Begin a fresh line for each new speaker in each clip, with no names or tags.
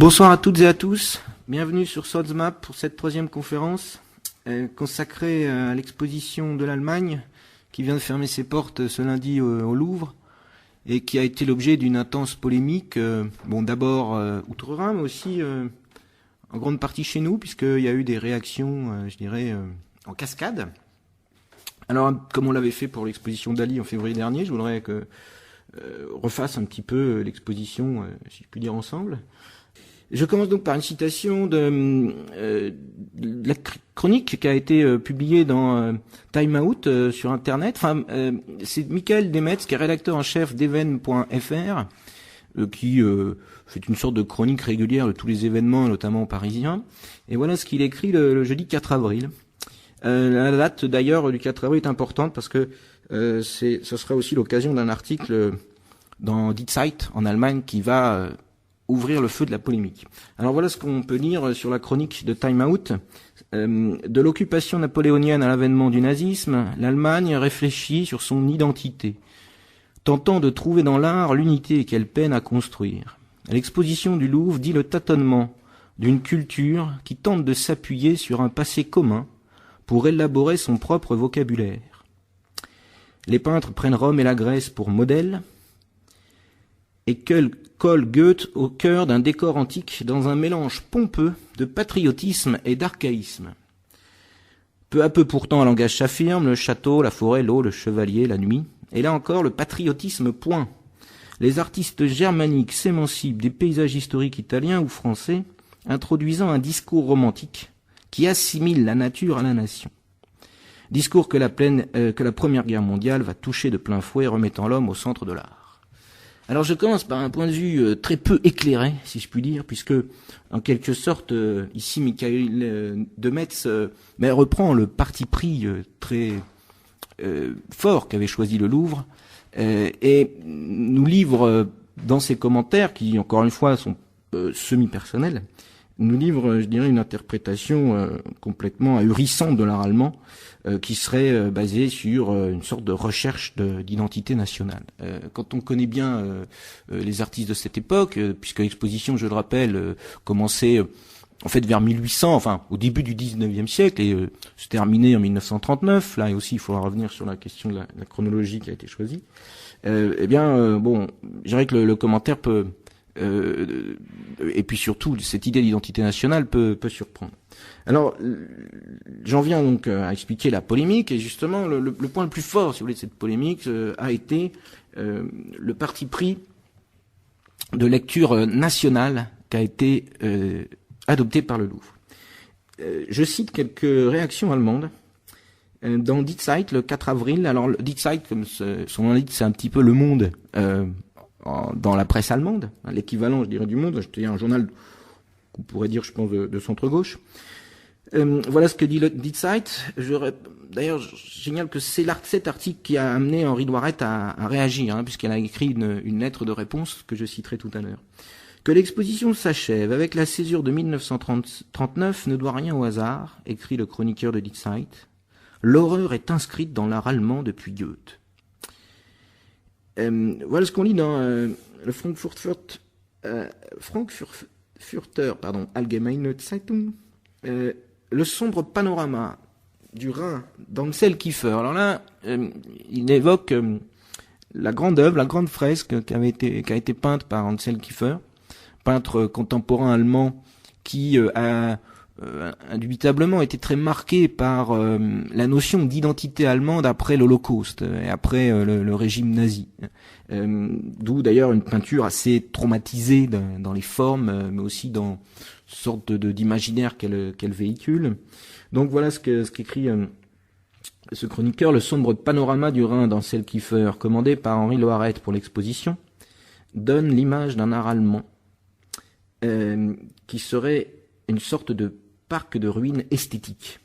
Bonsoir à toutes et à tous, bienvenue sur SODSMAP pour cette troisième conférence consacrée à l'exposition de l'Allemagne qui vient de fermer ses portes ce lundi au Louvre et qui a été l'objet d'une intense polémique, d'abord outre-Rhin mais aussi en grande partie chez nous puisqu'il y a eu des réactions, en cascade. Alors comme on l'avait fait pour l'exposition Dali en février dernier, je voudrais que refasse un petit peu l'exposition, si je puis dire, ensemble. Je commence donc par une citation de la chronique qui a été publiée dans Time Out sur Internet. C'est Michael Demetz, qui est rédacteur en chef d'Even.fr, qui fait une sorte de chronique régulière de tous les événements, notamment parisiens. Et voilà ce qu'il écrit le jeudi 4 avril. La date d'ailleurs du 4 avril est importante parce que ce sera aussi l'occasion d'un article dans Die Zeit en Allemagne qui va ouvrir le feu de la polémique. Alors voilà ce qu'on peut lire sur la chronique de Time Out. De l'occupation napoléonienne à l'avènement du nazisme, l'Allemagne réfléchit sur son identité, tentant de trouver dans l'art l'unité qu'elle peine à construire. L'exposition du Louvre dit le tâtonnement d'une culture qui tente de s'appuyer sur un passé commun pour élaborer son propre vocabulaire. Les peintres prennent Rome et la Grèce pour modèle et colle Goethe au cœur d'un décor antique dans un mélange pompeux de patriotisme et d'archaïsme. Peu à peu pourtant un langage s'affirme, le château, la forêt, l'eau, le chevalier, la nuit, et là encore le patriotisme point. Les artistes germaniques s'émancipent des paysages historiques italiens ou français, introduisant un discours romantique qui assimile la nature à la nation. Discours que la Première Guerre mondiale va toucher de plein fouet, remettant l'homme au centre de l'art. Alors je commence par un point de vue très peu éclairé, si je puis dire, puisque en quelque sorte, ici, Michael Demetz reprend le parti pris très fort qu'avait choisi le Louvre et nous livre dans ses commentaires, qui encore une fois sont semi-personnels, nous livre, je dirais, une interprétation complètement ahurissante de l'art allemand, qui serait basée sur une sorte de recherche d'identité nationale. Quand on connaît bien les artistes de cette époque, puisque l'exposition, je le rappelle, commençait en fait vers 1800, enfin au début du 19e siècle, et se terminait en 1939, là aussi il faudra revenir sur la question de la chronologie qui a été choisie, je dirais que le commentaire peut... et puis surtout, cette idée d'identité nationale peut surprendre. Alors, j'en viens donc à expliquer la polémique, et justement, le point le plus fort, si vous voulez, de cette polémique a été le parti pris de lecture nationale qui a été adopté par le Louvre. Je cite quelques réactions allemandes. Dans Die Zeit, le 4 avril, alors Die Zeit, comme son nom l'indique, c'est un petit peu le monde dans la presse allemande, l'équivalent, je dirais, du Monde, c'est un journal qu'on pourrait dire, je pense, de centre-gauche. Voilà ce que dit Die Zeit. D'ailleurs, je signale que c'est cet article qui a amené Henri Loiret à réagir, puisqu'elle a écrit une lettre de réponse que je citerai tout à l'heure. Que l'exposition s'achève avec la césure de 1939 ne doit rien au hasard, écrit le chroniqueur de Die Zeit. L'horreur est inscrite dans l'art allemand depuis Goethe. Voilà ce qu'on lit dans le Frankfurter Allgemeine Zeitung. Le sombre panorama du Rhin d'Ansel Kiefer. Alors là, il évoque la grande œuvre, la grande fresque qui a été peinte par Ansel Kiefer, peintre contemporain allemand qui a indubitablement été très marqué par la notion d'identité allemande après l'Holocauste et après le régime nazi. D'où d'ailleurs une peinture assez traumatisée dans les formes, mais aussi dans une sorte d'imaginaire qu'elle véhicule. Donc voilà ce qu'écrit ce chroniqueur, le sombre panorama du Rhin d'Ansel Kiefer, commandé par Henri Loiret pour l'exposition, donne l'image d'un art allemand qui serait une sorte de parc de ruines esthétiques.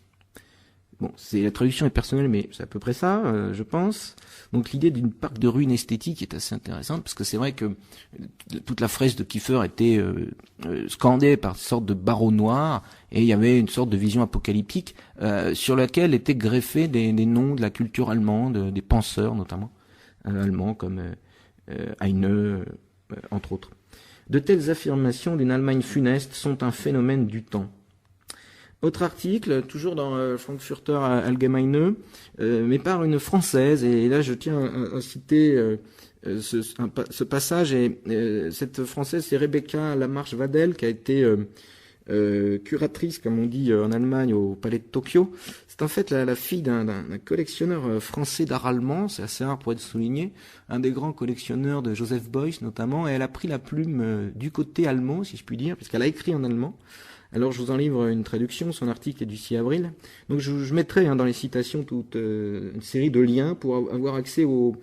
Bon, la traduction est personnelle, mais c'est à peu près ça, je pense. Donc l'idée d'une parc de ruines esthétiques est assez intéressante, parce que c'est vrai que toute la fresque de Kiefer était scandée par une sorte de barreaux noirs, et il y avait une sorte de vision apocalyptique sur laquelle étaient greffés des noms de la culture allemande, des penseurs notamment, allemands comme Heine, entre autres. De telles affirmations d'une Allemagne funeste sont un phénomène du temps. Autre article, toujours dans Frankfurter Allgemeine, mais par une Française, et là je tiens à citer ce passage, et cette Française c'est Rebecca Lamarche-Vadel, qui a été curatrice, comme on dit en Allemagne, au Palais de Tokyo. C'est en fait la fille d'un collectionneur français d'art allemand, c'est assez rare pour être souligné, un des grands collectionneurs de Joseph Beuys notamment, et elle a pris la plume du côté allemand, si je puis dire, puisqu'elle a écrit en allemand. Alors je vous en livre une traduction, son article est du 6 avril. Donc je mettrai dans les citations toute une série de liens pour avoir accès aux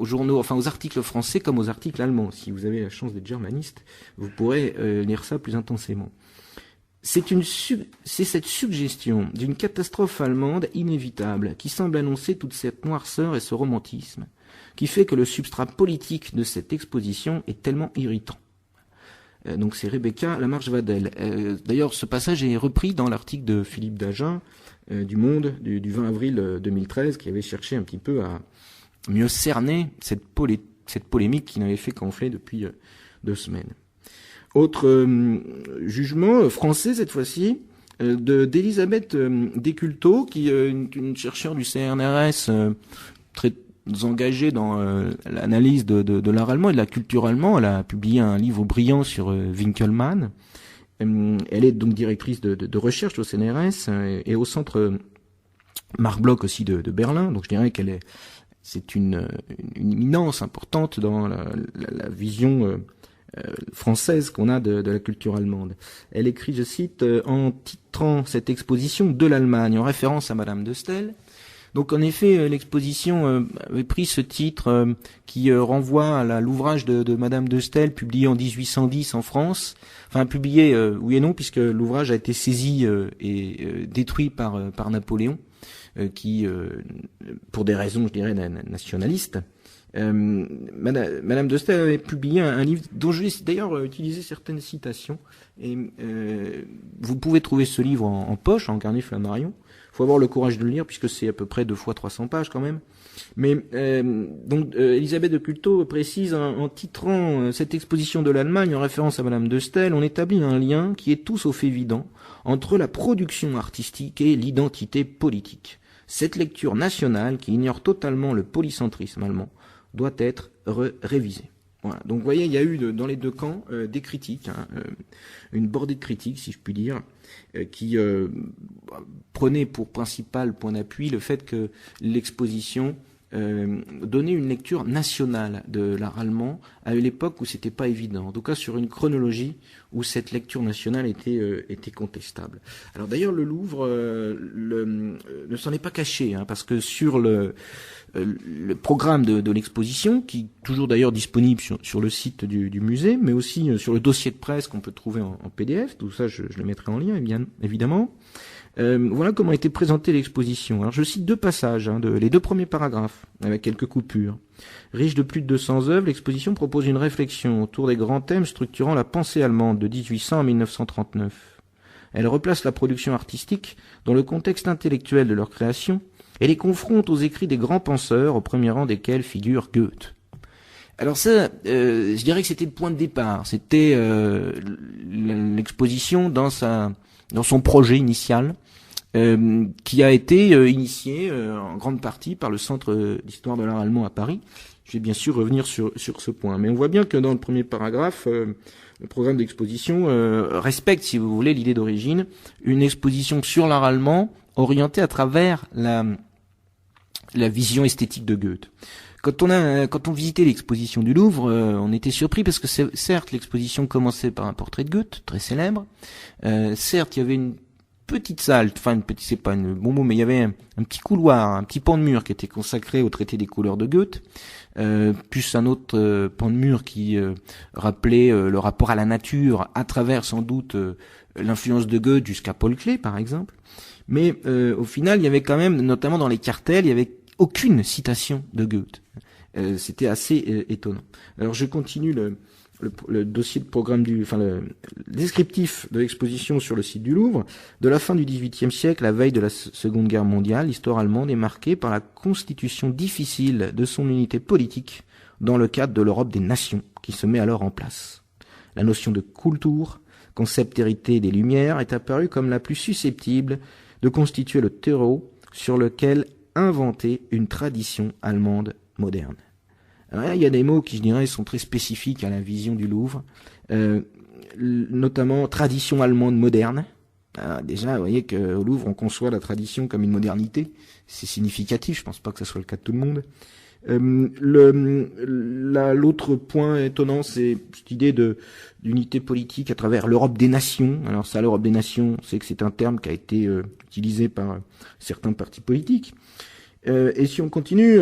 journaux, enfin aux articles français comme aux articles allemands. Si vous avez la chance d'être germaniste, vous pourrez lire ça plus intensément. C'est cette suggestion d'une catastrophe allemande inévitable qui semble annoncer toute cette noirceur et ce romantisme qui fait que le substrat politique de cette exposition est tellement irritant. Donc c'est Rebecca Lamarche-Vadel. D'ailleurs, ce passage est repris dans l'article de Philippe Dagen du Monde du 20 avril 2013, qui avait cherché un petit peu à mieux cerner cette polémique qui n'avait fait qu'enfler depuis 2 semaines. Autre jugement français cette fois-ci, d'Elisabeth Descultot, qui est une chercheure du CNRS très engagée dans l'analyse de l'art allemand et de la culture allemande. Elle a publié un livre brillant sur Winkelmann. Elle est donc directrice de recherche au CNRS et au centre Marc Bloch aussi de Berlin. Donc je dirais c'est une éminence importante dans la vision française qu'on a de la culture allemande. Elle écrit, je cite, en titrant cette exposition de l'Allemagne, en référence à Madame de Stel. Donc en effet, l'exposition avait pris ce titre qui renvoie à l'ouvrage de Madame de Stel, publié en 1810 en France. Enfin, publié, oui et non, puisque l'ouvrage a été saisi et détruit par Napoléon, qui, pour des raisons, je dirais, nationalistes, Madame de Stel avait publié un livre dont je vais d'ailleurs utiliser certaines citations. Et vous pouvez trouver ce livre en poche, en carnet Flammarion. Il faut avoir le courage de le lire puisque c'est à peu près 2 fois 300 pages quand même. Mais donc Elisabeth Descultot précise en titrant cette exposition de l'Allemagne en référence à Madame de Stel, on établit un lien qui est tout sauf évident entre la production artistique et l'identité politique. Cette lecture nationale qui ignore totalement le polycentrisme allemand doit être révisée. Voilà. Donc vous voyez, il y a eu dans les 2 camps des critiques, une bordée de critiques, si je puis dire, qui prenait pour principal point d'appui le fait que l'exposition donnait une lecture nationale de l'art allemand à l'époque où c'était pas évident. En tout cas, sur une chronologie où cette lecture nationale était contestable. Alors d'ailleurs, le Louvre ne s'en est pas caché, parce que sur le programme de l'exposition, qui est toujours d'ailleurs disponible sur le site du musée, mais aussi sur le dossier de presse qu'on peut trouver en PDF, tout ça je le mettrai en lien évidemment. Voilà comment a été présentée l'exposition. Alors je cite 2 passages, les 2 premiers paragraphes, avec quelques coupures. Riche de plus de 200 œuvres, l'exposition propose une réflexion autour des grands thèmes structurant la pensée allemande de 1800 à 1939. Elle replace la production artistique dans le contexte intellectuel de leur création et les confronte aux écrits des grands penseurs, au premier rang desquels figure Goethe. Alors ça, je dirais que c'était le point de départ. C'était l'exposition dans son projet initial, qui a été initié en grande partie par le Centre d'histoire de l'art allemand à Paris. Je vais bien sûr revenir sur ce point. Mais on voit bien que dans le premier paragraphe, le programme d'exposition respecte, si vous voulez, l'idée d'origine, une exposition sur l'art allemand orientée à travers la vision esthétique de Goethe. Quand on visitait l'exposition du Louvre, on était surpris parce que certes l'exposition commençait par un portrait de Goethe très célèbre. Certes, il y avait une petite salle, c'est pas un bon mot, mais il y avait un petit couloir, un petit pan de mur qui était consacré au traité des couleurs de Goethe, plus un autre pan de mur qui rappelait le rapport à la nature à travers sans doute l'influence de Goethe jusqu'à Paul Klee par exemple. Mais au final, il y avait quand même, notamment dans les cartels, il y avait aucune citation de Goethe. C'était assez étonnant. Alors je continue le dossier de programme le descriptif de l'exposition sur le site du Louvre. De la fin du XVIIIe siècle, la veille de la Seconde Guerre mondiale, l'histoire allemande est marquée par la constitution difficile de son unité politique dans le cadre de l'Europe des nations, qui se met alors en place. La notion de Kultur, concept hérité des Lumières, est apparue comme la plus susceptible de constituer le terreau sur lequel inventer une tradition allemande moderne. Alors là, il y a des mots qui, je dirais, sont très spécifiques à la vision du Louvre, notamment tradition allemande moderne. Alors déjà, vous voyez qu'au Louvre, on conçoit la tradition comme une modernité. C'est significatif, je pense pas que ce soit le cas de tout le monde. L'autre point étonnant, c'est cette idée d'unité politique à travers l'Europe des nations. Alors ça, l'Europe des nations, c'est que c'est un terme qui a été utilisé par certains partis politiques. Et si on continue,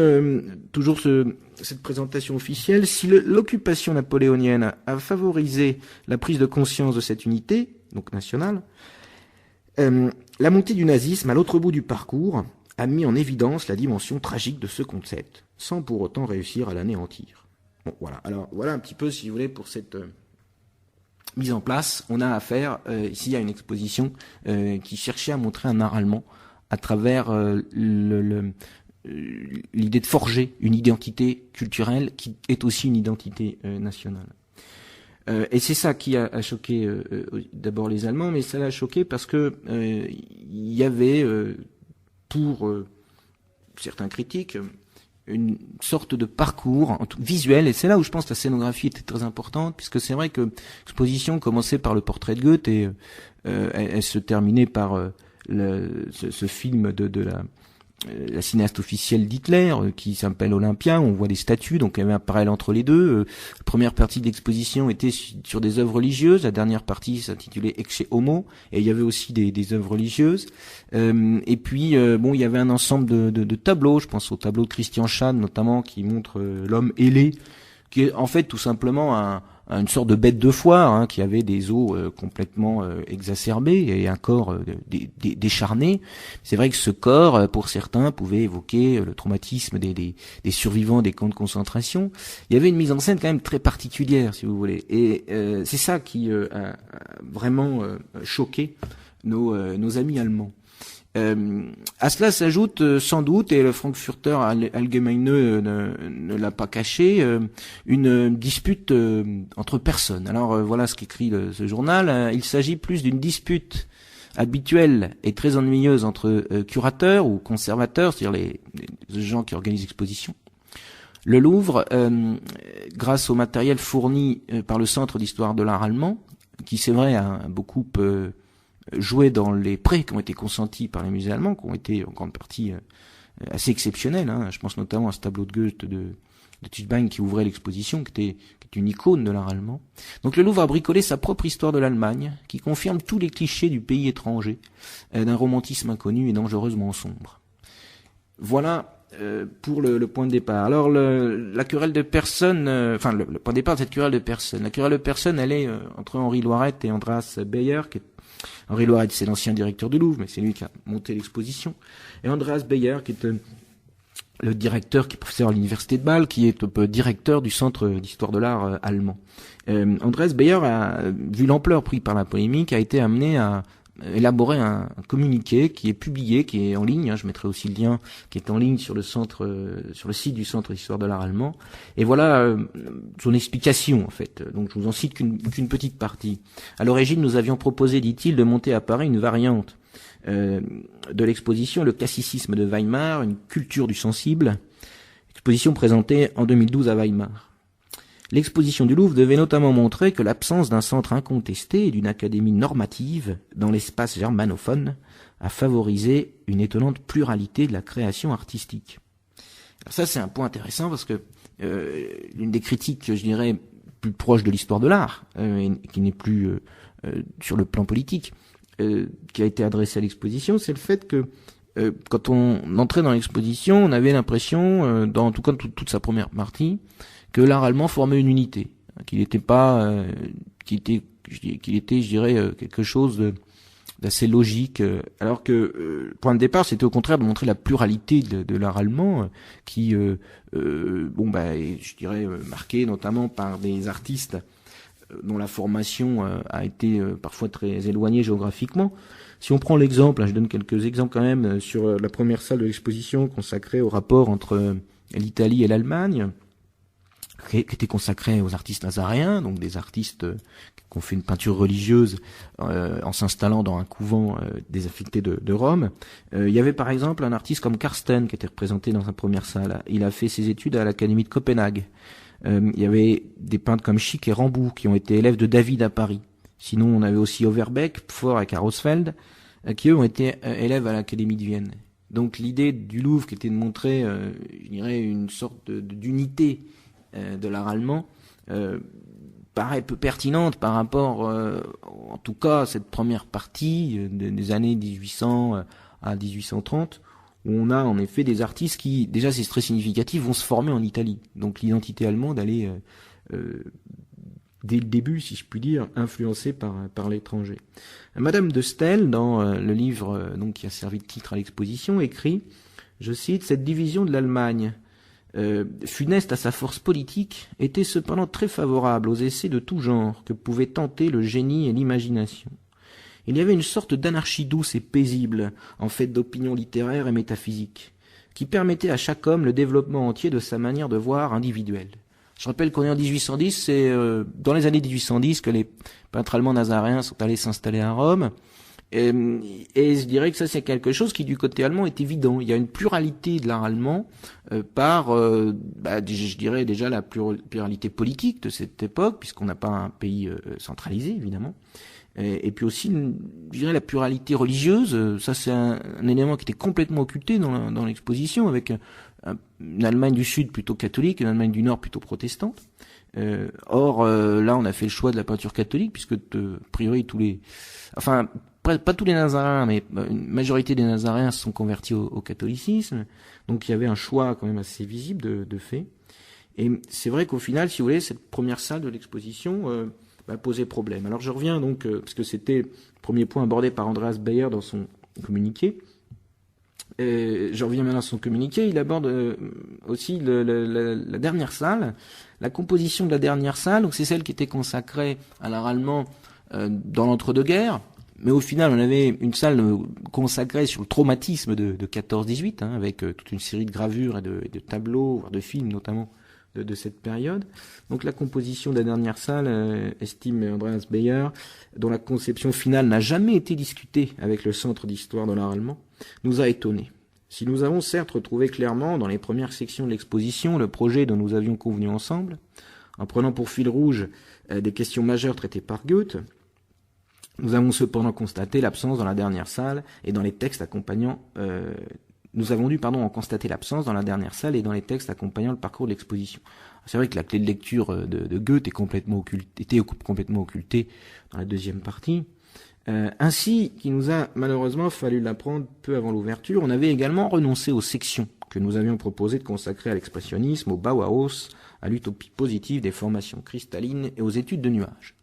toujours cette présentation officielle, si l'occupation napoléonienne a favorisé la prise de conscience de cette unité, donc nationale, la montée du nazisme à l'autre bout du parcours a mis en évidence la dimension tragique de ce concept, sans pour autant réussir à l'anéantir. Bon, voilà. Alors, voilà un petit peu, si vous voulez, pour cette mise en place. On a affaire ici à une exposition qui cherchait à montrer un art allemand à travers l'idée de forger une identité culturelle qui est aussi une identité nationale. Et c'est ça qui a choqué d'abord les Allemands, mais ça l'a choqué parce que il y avait pour certains critiques une sorte de parcours visuel, et c'est là où je pense que la scénographie était très importante, puisque c'est vrai que l'exposition commençait par le portrait de Goethe et elle se terminait par ce film de la cinéaste officielle d'Hitler qui s'appelle Olympia. On voit des statues, donc il y avait un parallèle entre les deux. La première partie de l'exposition était sur des œuvres religieuses, la dernière partie s'intitulait Ecce Homo, et il y avait aussi des œuvres religieuses. Et puis bon, il y avait un ensemble de tableaux, je pense au tableau de Christian Schad notamment, qui montre l'homme ailé, qui est en fait tout simplement une sorte de bête de foire, qui avait des os complètement exacerbés et un corps décharné. C'est vrai que ce corps, pour certains, pouvait évoquer le traumatisme des survivants des camps de concentration. Il y avait une mise en scène quand même très particulière, si vous voulez. Et c'est ça qui a vraiment choqué nos amis allemands. À cela s'ajoute sans doute, et le Frankfurter Allgemeine ne l'a pas caché, une dispute entre personnes. Alors voilà ce qu'écrit ce journal. Il s'agit plus d'une dispute habituelle et très ennuyeuse entre curateurs ou conservateurs, c'est-à-dire les gens qui organisent l'exposition. Le Louvre, grâce au matériel fourni par le Centre d'histoire de l'art allemand, qui c'est vrai a beaucoup joué dans les prêts qui ont été consentis par les musées allemands, qui ont été en grande partie assez exceptionnels. Je pense notamment à ce tableau de Goethe de Tischbein qui ouvrait l'exposition, qui est une icône de l'art allemand. Donc le Louvre a bricolé sa propre histoire de l'Allemagne, qui confirme tous les clichés du pays étranger, d'un romantisme inconnu et dangereusement sombre. Voilà pour le point de départ. Alors la querelle de personnes, le point de départ de cette querelle de personnes. La querelle de personnes, elle est entre Henri Loiret et Andreas Beyer, Henri Loiret, c'est l'ancien directeur du Louvre, mais c'est lui qui a monté l'exposition. Et Andreas Beyer, qui est le directeur, qui est professeur à l'université de Bâle, qui est directeur du Centre d'histoire de l'art allemand. Andreas Beyer, vu l'ampleur prise par la polémique, a été amené à élaborer un communiqué qui est publié, qui est en ligne. Je mettrai aussi le lien, qui est en ligne sur le site du Centre d'histoire de l'art allemand. Et voilà son explication en fait. Donc je vous en cite qu'une petite partie. À l'origine, nous avions proposé, dit-il, de monter à Paris une variante de l'exposition Le classicisme de Weimar, une culture du sensible, exposition présentée en 2012 à Weimar. L'exposition du Louvre devait notamment montrer que l'absence d'un centre incontesté et d'une académie normative dans l'espace germanophone a favorisé une étonnante pluralité de la création artistique. Alors ça, c'est un point intéressant parce que l'une des critiques, je dirais, plus proche de l'histoire de l'art, qui n'est plus sur le plan politique, qui a été adressée à l'exposition, c'est le fait que quand on entrait dans l'exposition, on avait l'impression, en tout cas toute sa première partie, que l'art allemand formait une unité, qu'il était pas, qu'il était, je dirais, quelque chose d'assez logique, alors que point de départ, c'était au contraire de montrer la pluralité de l'art allemand, qui, je dirais, marqué notamment par des artistes dont la formation a été parfois très éloignée géographiquement. Si on prend l'exemple, je donne quelques exemples quand même sur la première salle de l'exposition consacrée au rapport entre l'Italie et l'Allemagne. qui était consacré aux artistes nazaréens, donc des artistes qui ont fait une peinture religieuse en s'installant dans un couvent désaffecté de Rome. Il y avait par exemple un artiste comme Karsten qui était représenté dans sa première salle. Il a fait ses études à l'Académie de Copenhague. Il y avait des peintres comme Schick et Rambourg qui ont été élèves de David à Paris. Sinon, on avait aussi Overbeck, Pfor et Karosfeld, qui eux ont été élèves à l'Académie de Vienne. Donc l'idée du Louvre qui était de montrer, je dirais, une sorte d'unité de l'art allemand, paraît peu pertinente par rapport, en tout cas, à cette première partie des années 1800 à 1830, où on a en effet des artistes qui, déjà c'est très significatif, vont se former en Italie. Donc l'identité allemande, elle est, dès le début, si je puis dire, influencée par l'étranger. Madame de Stel, dans le livre donc qui a servi de titre à l'exposition, écrit, je cite, « Cette division de l'Allemagne, funeste à sa force politique, était cependant très favorable aux essais de tout genre que pouvaient tenter le génie et l'imagination. Il y avait une sorte d'anarchie douce et paisible, en fait d'opinions littéraires et métaphysiques, qui permettait à chaque homme le développement entier de sa manière de voir individuelle. » Je rappelle qu'on est en 1810, c'est dans les années 1810 que les peintres allemands nazaréens sont allés s'installer à Rome. Et je dirais que ça, c'est quelque chose qui, du côté allemand, est évident. Il y a une pluralité de l'art allemand je dirais déjà la pluralité politique de cette époque, puisqu'on n'a pas un pays centralisé, évidemment. Et puis aussi, je dirais, la pluralité religieuse. Ça, c'est un élément qui était complètement occulté dans l'exposition, avec une Allemagne du Sud plutôt catholique, une Allemagne du Nord plutôt protestante. Or, là, on a fait le choix de la peinture catholique, puisque a priori pas tous les Nazaréens, mais une majorité des Nazaréens se sont convertis au catholicisme. Donc il y avait un choix quand même assez visible de fait. Et c'est vrai qu'au final, si vous voulez, cette première salle de l'exposition posait problème. Alors je reviens donc, parce que c'était le premier point abordé par Andreas Bayer dans son communiqué. Je reviens maintenant à son communiqué. Il aborde aussi la dernière salle, la composition de la dernière salle. Donc c'est celle qui était consacrée à l'art allemand dans l'entre-deux-guerres. Mais au final, on avait une salle consacrée sur le traumatisme de 14-18, avec toute une série de gravures et de tableaux, voire de films notamment, de cette période. Donc la composition de la dernière salle, estime Andreas Bayer, dont la conception finale n'a jamais été discutée avec le Centre d'histoire de l'art allemand, nous a étonnés. Si nous avons certes retrouvé clairement dans les premières sections de l'exposition le projet dont nous avions convenu ensemble, en prenant pour fil rouge des questions majeures traitées par Goethe, nous avons cependant constaté l'absence dans la dernière salle et dans les textes accompagnant nous avons dû en constater l'absence dans la dernière salle et dans les textes accompagnant le parcours de l'exposition. C'est vrai que la clé de lecture de Goethe était complètement occultée dans la deuxième partie. Ainsi qu'il nous a malheureusement fallu l'apprendre peu avant l'ouverture, on avait également renoncé aux sections que nous avions proposé de consacrer à l'expressionnisme, au Bauhaus, à l'utopie positive des formations cristallines et aux études de nuages.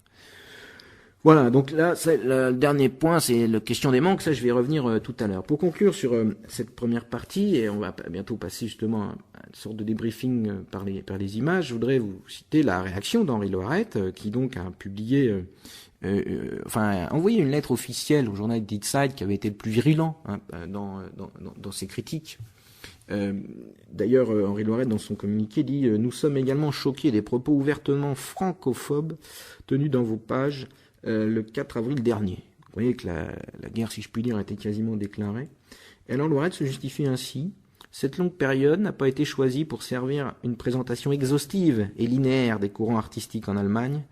Voilà, donc là, le dernier point, c'est la question des manques. Ça, je vais y revenir tout à l'heure. Pour conclure sur cette première partie, et on va bientôt passer justement à une sorte de débriefing par les images, je voudrais vous citer la réaction d'Henri Loiret, qui donc a publié, a envoyé une lettre officielle au journal Die Zeit, qui avait été le plus virulent dans ses critiques. D'ailleurs, Henri Loiret, dans son communiqué, dit « Nous sommes également choqués des propos ouvertement francophobes tenus dans vos pages le 4 avril dernier. » Vous voyez que la guerre, si je puis dire, a été quasiment déclarée. Et alors Loiret se justifie ainsi. Cette longue période n'a pas été choisie pour servir une présentation exhaustive et linéaire des courants artistiques en Allemagne,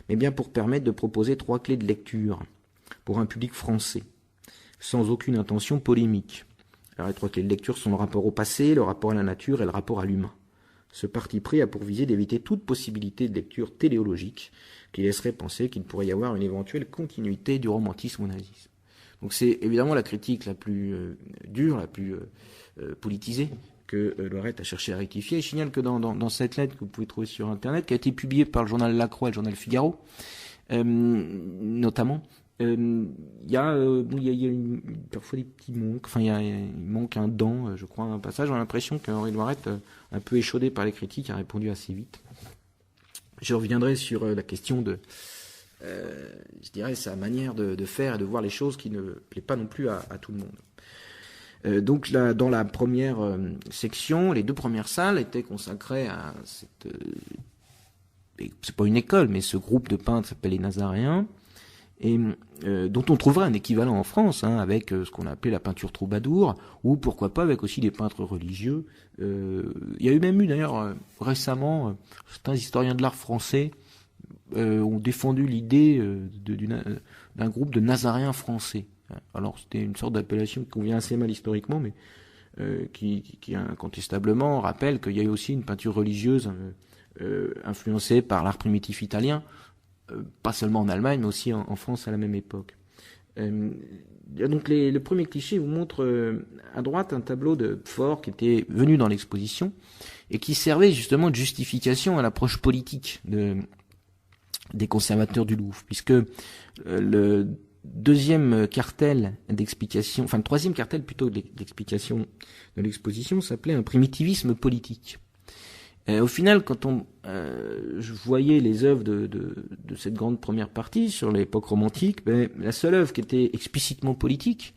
mais bien pour permettre de proposer 3 clés de lecture pour un public français, sans aucune intention polémique. Alors les 3 clés de lecture sont le rapport au passé, le rapport à la nature et le rapport à l'humain. Ce parti pris a pour visée d'éviter toute possibilité de lecture téléologique qui laisserait penser qu'il pourrait y avoir une éventuelle continuité du romantisme au nazisme. Donc c'est évidemment la critique la plus dure, la plus politisée que Loiret a cherché à rectifier. Je signale que dans cette lettre que vous pouvez trouver sur Internet, qui a été publiée par le journal La Croix et le journal Figaro, notamment, il y a parfois des petits manques, il manque un dent, je crois, un passage. J'ai l'impression qu'Henri Loiret, un peu échaudé par les critiques, a répondu assez vite. Je reviendrai sur la question de, je dirais, sa manière de faire et de voir les choses qui ne plaît pas non plus à tout le monde. Donc là, dans la première section, les 2 premières salles étaient consacrées à cette c'est pas une école, mais ce groupe de peintres s'appelle les Nazaréens, et dont on trouverait un équivalent en France, avec ce qu'on appelait la peinture troubadour, ou pourquoi pas avec aussi des peintres religieux. Il y a eu même d'ailleurs récemment, certains historiens de l'art français ont défendu l'idée d'un groupe de Nazaréens français. Alors c'était une sorte d'appellation qui convient assez mal historiquement, mais qui incontestablement rappelle qu'il y a eu aussi une peinture religieuse influencée par l'art primitif italien, pas seulement en Allemagne, mais aussi en France à la même époque. Donc le premier cliché vous montre à droite un tableau de Pfor qui était venu dans l'exposition et qui servait justement de justification à l'approche politique des conservateurs du Louvre, puisque le deuxième cartel d'explication, enfin le troisième cartel plutôt d'explication de l'exposition s'appelait un primitivisme politique. Au final, quand je voyais les œuvres de cette grande première partie sur l'époque romantique, la seule œuvre qui était explicitement politique,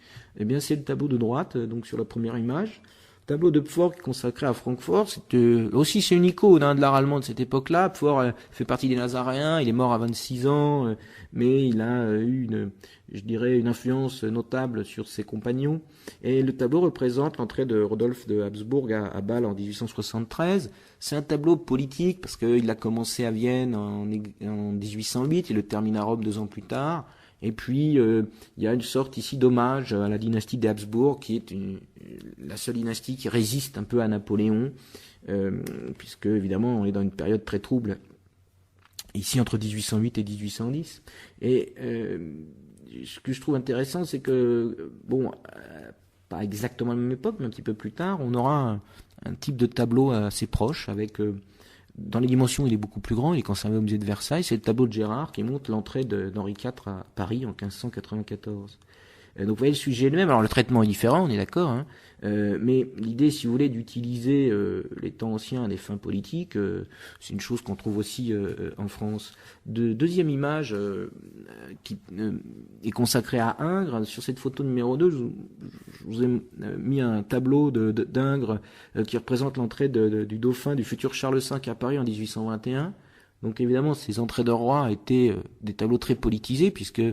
c'est le tableau de droite, donc sur la première image. Tableau de Pfor qui est consacré à Francfort, c'est une icône de l'art allemand de cette époque-là. Pfor fait partie des Nazaréens, il est mort à 26 ans, mais il a eu une influence notable sur ses compagnons. Et le tableau représente l'entrée de Rodolphe de Habsbourg à Bâle en 1873. C'est un tableau politique parce qu'il a commencé à Vienne en 1808, il le termine à Rome 2 ans plus tard. Et puis, il y a une sorte ici d'hommage à la dynastie des Habsbourg, qui est la seule dynastie qui résiste un peu à Napoléon, puisque évidemment on est dans une période très trouble, ici entre 1808 et 1810. Et ce que je trouve intéressant, c'est que, pas exactement à la même époque, mais un petit peu plus tard, on aura un type de tableau assez proche, avec... dans les dimensions, il est beaucoup plus grand, il est conservé au musée de Versailles. C'est le tableau de Gérard qui montre l'entrée d'Henri IV à Paris en 1594. Donc vous voyez, le sujet est le même. Alors le traitement est différent, on est d'accord, mais l'idée, si vous voulez, d'utiliser les temps anciens à des fins politiques, c'est une chose qu'on trouve aussi en France. Deuxième image qui est consacrée à Ingres. Sur cette photo numéro 2, je vous ai mis un tableau d'Ingres qui représente l'entrée du dauphin du futur Charles V à Paris en 1821. Donc évidemment, ces entrées de roi étaient des tableaux très politisés, puisque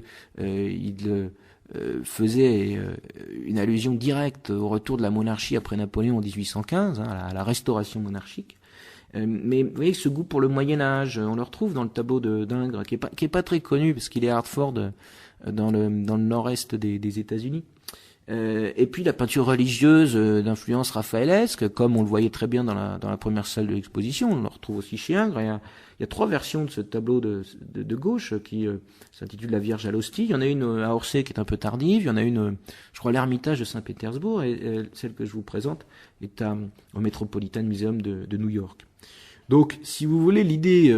faisait une allusion directe au retour de la monarchie après Napoléon en 1815, à la restauration monarchique. Mais vous voyez, ce goût pour le Moyen-Âge, on le retrouve dans le tableau d'Ingres, qui est pas très connu, parce qu'il est à Hartford, dans le nord-est des États-Unis. Et puis la peinture religieuse d'influence raphaëlesque, comme on le voyait très bien dans la première salle de l'exposition, on le retrouve aussi chez Ingres. Il y a 3 versions de ce tableau de gauche qui s'intitule La Vierge à l'hostie. Il y en a une à Orsay qui est un peu tardive, il y en a une, je crois, à l'Ermitage de Saint-Pétersbourg, et celle que je vous présente est au Metropolitan Museum de New York. Donc, si vous voulez, l'idée,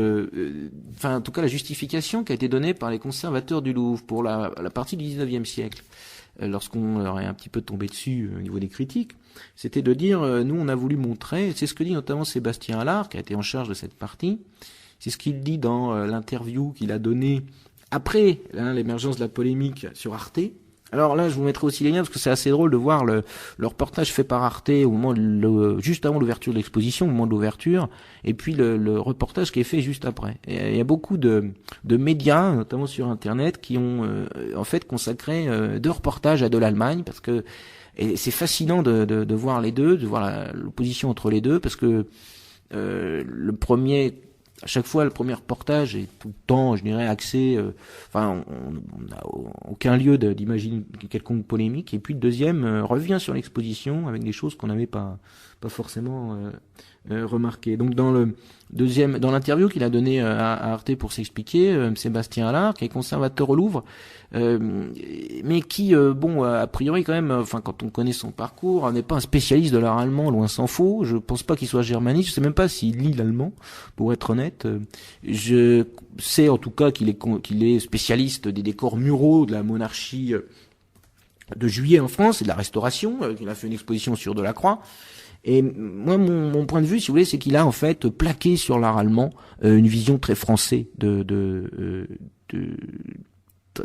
en tout cas la justification qui a été donnée par les conservateurs du Louvre pour la partie du 19e siècle, lorsqu'on leur est un petit peu tombé dessus au niveau des critiques, c'était de dire, nous on a voulu montrer, c'est ce que dit notamment Sébastien Allard, qui a été en charge de cette partie, c'est ce qu'il dit dans l'interview qu'il a donnée après l'émergence de la polémique sur Arte. Alors là, je vous mettrai aussi les liens, parce que c'est assez drôle de voir le reportage fait par Arte au moment juste avant l'ouverture de l'exposition, au moment de l'ouverture, et puis le reportage qui est fait juste après. Et il y a beaucoup de médias, notamment sur Internet, qui ont en fait consacré 2 reportages à de l'Allemagne, parce que et c'est fascinant de voir les deux, de voir l'opposition entre les deux, parce que à chaque fois, le premier reportage est tout le temps, je dirais, axé... on n'a aucun lieu d'imaginer quelconque polémique. Et puis le deuxième revient sur l'exposition avec des choses qu'on n'avait pas forcément remarquées. Donc dans l'interview qu'il a donnée à Arte pour s'expliquer, Sébastien Allard, qui est conservateur au Louvre, mais qui, a priori quand même, quand on connaît son parcours, n'est pas un spécialiste de l'art allemand, loin s'en faut. Je pense pas qu'il soit germaniste. Je sais même pas s'il lit l'allemand, pour être honnête. Je sais en tout cas qu'il est spécialiste des décors muraux de la monarchie de Juillet en France et de la Restauration. Il a fait une exposition sur Delacroix. Et moi, mon point de vue, si vous voulez, c'est qu'il a en fait plaqué sur l'art allemand une vision très français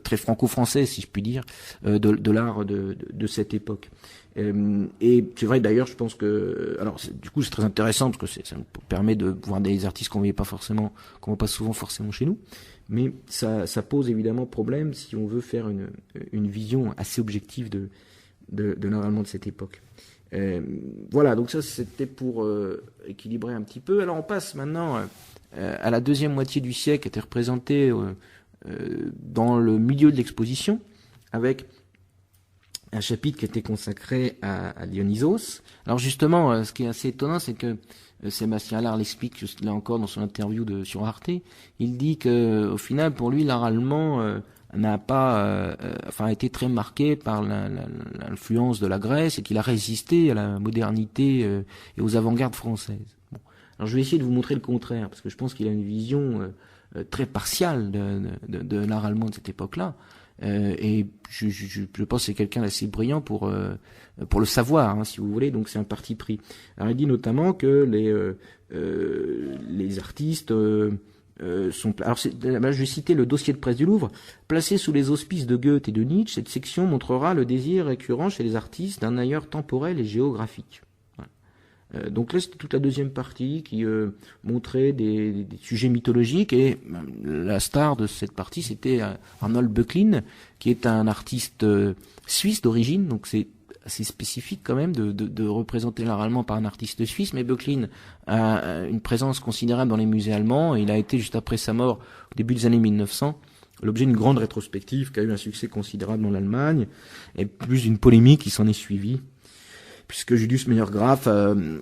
très franco-français, si je puis dire, de l'art de cette époque. Et c'est vrai d'ailleurs, je pense que, alors du coup c'est très intéressant parce que ça nous permet de voir des artistes qu'on voit pas souvent forcément chez nous, mais ça pose évidemment problème si on veut faire une vision assez objective de l'art allemand de cette époque. Voilà, donc ça c'était pour équilibrer un petit peu. Alors on passe maintenant à la deuxième moitié du siècle, qui était représentée dans le milieu de l'exposition, avec un chapitre qui était consacré à Dionysos. Alors justement, ce qui est assez étonnant, c'est que Sébastien Allard l'explique juste là encore dans son interview sur Arte. Il dit que au final, pour lui, l'art allemand n'a pas, été très marqué par l'influence de la Grèce et qu'il a résisté à la modernité et aux avant-gardes françaises. Bon. Alors je vais essayer de vous montrer le contraire, parce que je pense qu'il a une vision très partiale de l'art allemand de cette époque-là. Et je pense que c'est quelqu'un d'assez brillant pour le savoir, hein, si vous voulez. Donc c'est un parti pris. Alors il dit notamment que les artistes sont. Alors je vais citer le dossier de presse du Louvre. Placé sous les auspices de Goethe et de Nietzsche, cette section montrera le désir récurrent chez les artistes d'un ailleurs temporel et géographique. Donc là, c'était toute la deuxième partie qui montrait des sujets mythologiques, et la star de cette partie, c'était Arnold Böcklin, qui est un artiste suisse d'origine, donc c'est assez spécifique quand même de représenter l'art allemand par un artiste suisse, mais Böcklin a une présence considérable dans les musées allemands, et il a été, juste après sa mort, au début des années 1900, l'objet d'une grande rétrospective qui a eu un succès considérable dans l'Allemagne, et plus d'une polémique qui s'en est suivie, puisque Julius Meyergraf,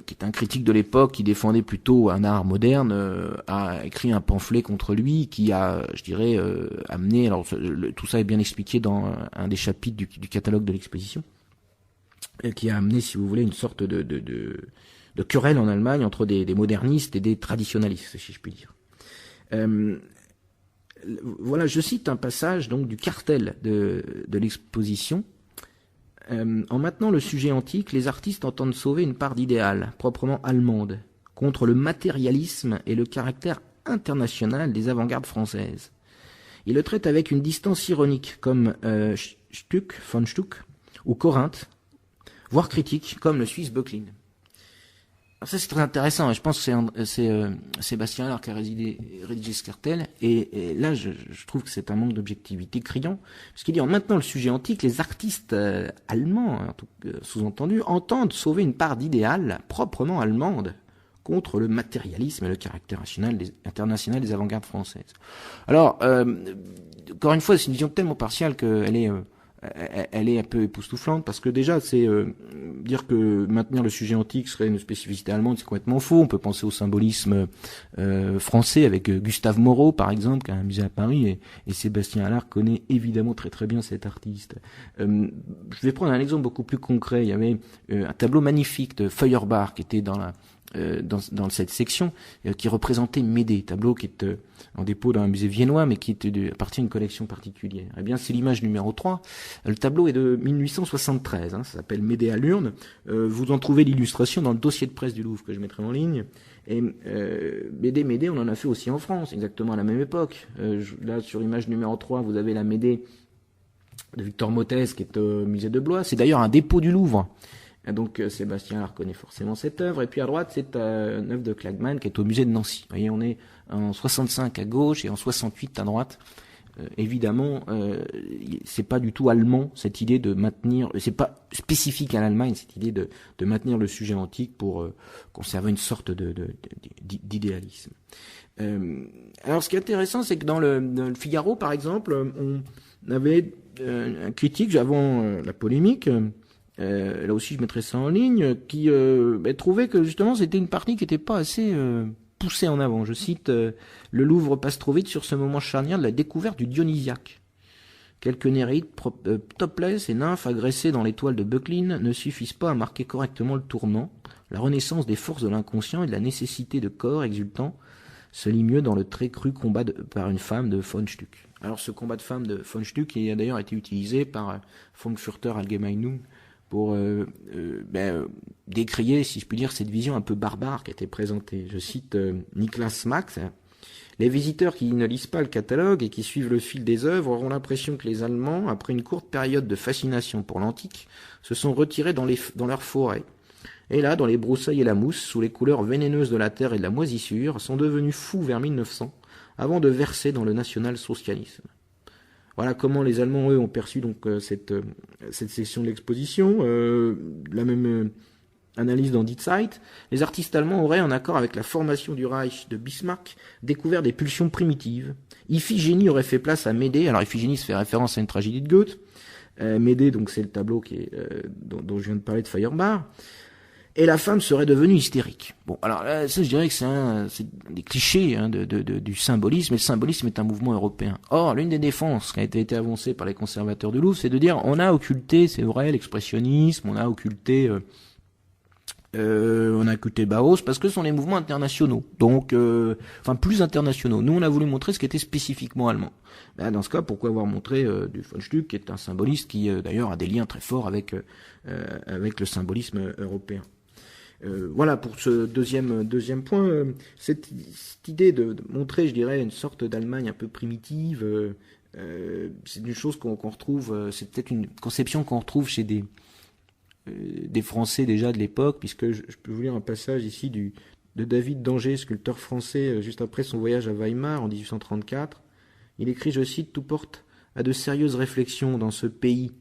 qui est un critique de l'époque, qui défendait plutôt un art moderne, a écrit un pamphlet contre lui, qui a, je dirais, amené, alors tout ça est bien expliqué dans un des chapitres du catalogue de l'exposition, qui a amené, si vous voulez, une sorte de querelle en Allemagne entre des modernistes et des traditionalistes, si je puis dire. Voilà, je cite un passage donc du cartel de l'exposition. En maintenant le sujet antique, les artistes entendent sauver une part d'idéal, proprement allemande, contre le matérialisme et le caractère international des avant-gardes françaises. Ils le traitent avec une distance ironique, comme von Stuck, ou Corinthe, voire critique, comme le Suisse Böcklin. Alors ça c'est très intéressant, je pense que c'est Sébastien Allard qui a rédigé ce cartel, et là je trouve que c'est un manque d'objectivité criant, parce qu'il dit en maintenant le sujet antique, les artistes allemands, sous-entendu, entendent sauver une part d'idéal proprement allemande contre le matérialisme et le caractère international des avant-gardes françaises. Alors, encore une fois, c'est une vision tellement partiale qu'elle est un peu époustouflante, parce que déjà c'est dire que maintenir le sujet antique serait une spécificité allemande, c'est complètement faux. On peut penser au symbolisme français avec Gustave Moreau par exemple, qui a un musée à Paris, et Sébastien Allard connaît évidemment très très bien cet artiste. Je vais prendre un exemple beaucoup plus concret. Il y avait un tableau magnifique de Feuerbach qui était dans cette section, qui représentait Médée, tableau qui est en dépôt dans un musée viennois, mais qui appartient à une collection particulière. Eh bien, c'est l'image numéro 3. Le tableau est de 1873, ça s'appelle Médée à l'urne. Vous en trouvez l'illustration dans le dossier de presse du Louvre que je mettrai en ligne. Et Médée, on en a fait aussi en France, exactement à la même époque. Là, sur l'image numéro 3, vous avez la Médée de Victor Motez, qui est au musée de Blois. C'est d'ailleurs un dépôt du Louvre. Donc Sébastien Allard connaît forcément cette œuvre. Et puis à droite, c'est une œuvre de Klagmann qui est au musée de Nancy. Vous voyez, on est en 65 à gauche et en 68 à droite. Évidemment, c'est pas du tout allemand cette idée de maintenir. C'est pas spécifique à l'Allemagne cette idée de maintenir le sujet antique pour conserver une sorte d'idéalisme. Alors, ce qui est intéressant, c'est que dans le Figaro, par exemple, on avait un critique avant la polémique. Là aussi je mettrai ça en ligne, qui trouvait que justement c'était une partie qui n'était pas assez poussée en avant. Je cite, le Louvre passe trop vite sur ce moment charnière de la découverte du Dionysiaque. Quelques néréides topless et nymphes agressées dans l'étoile de Böcklin ne suffisent pas à marquer correctement le tournant. La renaissance des forces de l'inconscient et de la nécessité de corps exultants se lit mieux dans le très cru combat par une femme de von Stuck. Alors ce combat de femme de von Stuck qui a d'ailleurs été utilisé par Frankfurter Allgemeinung pour décrier, si je puis dire, cette vision un peu barbare qui a été présentée. Je cite Niklas Max. Les visiteurs qui ne lisent pas le catalogue et qui suivent le fil des œuvres auront l'impression que les Allemands, après une courte période de fascination pour l'antique, se sont retirés dans leur forêt. Et là, dans les broussailles et la mousse, sous les couleurs vénéneuses de la terre et de la moisissure, sont devenus fous vers 1900, avant de verser dans le national-socialisme. Voilà comment les Allemands, eux, ont perçu donc cette section de l'exposition. La même analyse dans Die Zeit. Les artistes allemands auraient, en accord avec la formation du Reich de Bismarck, découvert des pulsions primitives. Iphigénie aurait fait place à Médée. Alors Iphigénie se fait référence à une tragédie de Goethe. Médée, donc c'est le tableau dont je viens de parler de Feuerbach. Et la femme serait devenue hystérique. Bon, alors là, ça, je dirais que c'est des clichés du symbolisme, et le symbolisme est un mouvement européen. Or, l'une des défenses qui a été avancée par les conservateurs du Louvre, c'est de dire, on a occulté, c'est vrai, l'expressionnisme, on a occulté Bauhaus, parce que ce sont les mouvements internationaux, donc, plus internationaux. Nous, on a voulu montrer ce qui était spécifiquement allemand. Là, dans ce cas, pourquoi avoir montré du von Stuck, qui est un symboliste qui, d'ailleurs, a des liens très forts avec le symbolisme européen. Voilà pour ce deuxième point, cette idée de montrer, je dirais, une sorte d'Allemagne un peu primitive, c'est une chose qu'on retrouve, c'est peut-être une conception qu'on retrouve chez des Français déjà de l'époque, puisque je peux vous lire un passage ici de David d'Angers, sculpteur français, juste après son voyage à Weimar en 1834. Il écrit, je cite, « Tout porte à de sérieuses réflexions dans ce pays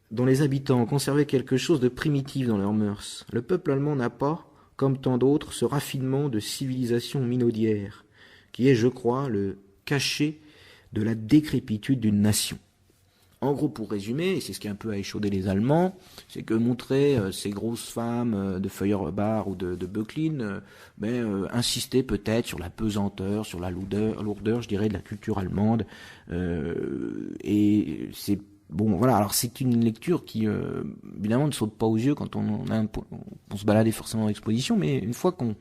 dont les habitants ont conservé quelque chose de primitif dans leurs mœurs. Le peuple allemand n'a pas, comme tant d'autres, ce raffinement de civilisation minaudière, qui est, je crois, le cachet de la décrépitude d'une nation. » En gros, pour résumer, et c'est ce qui a un peu à échauder les Allemands, c'est que montrer ces grosses femmes de Feuerbach ou de Böcklin, insister peut-être sur la pesanteur, sur la lourdeur, je dirais, de la culture allemande, et c'est bon, voilà. Alors c'est une lecture qui, évidemment, ne saute pas aux yeux quand on se baladait forcément en exposition, mais une fois qu'on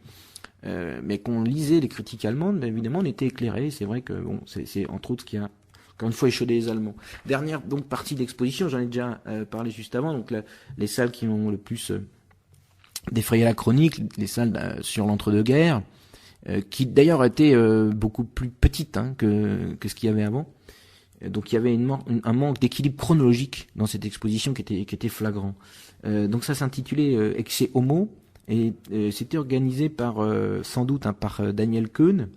lisait les critiques allemandes, évidemment, on était éclairé. C'est vrai que bon, c'est entre autres ce qui a encore une fois échaudé les Allemands. Dernière donc partie de l'exposition, j'en ai déjà parlé juste avant. Donc les salles qui ont le plus défrayé la chronique, les salles sur l'entre-deux-guerres, qui d'ailleurs étaient beaucoup plus petites que ce qu'il y avait avant. Donc il y avait un manque d'équilibre chronologique dans cette exposition qui était flagrant. Donc ça s'intitulait Excès Homo, et c'était organisé sans doute par Daniel Cohn.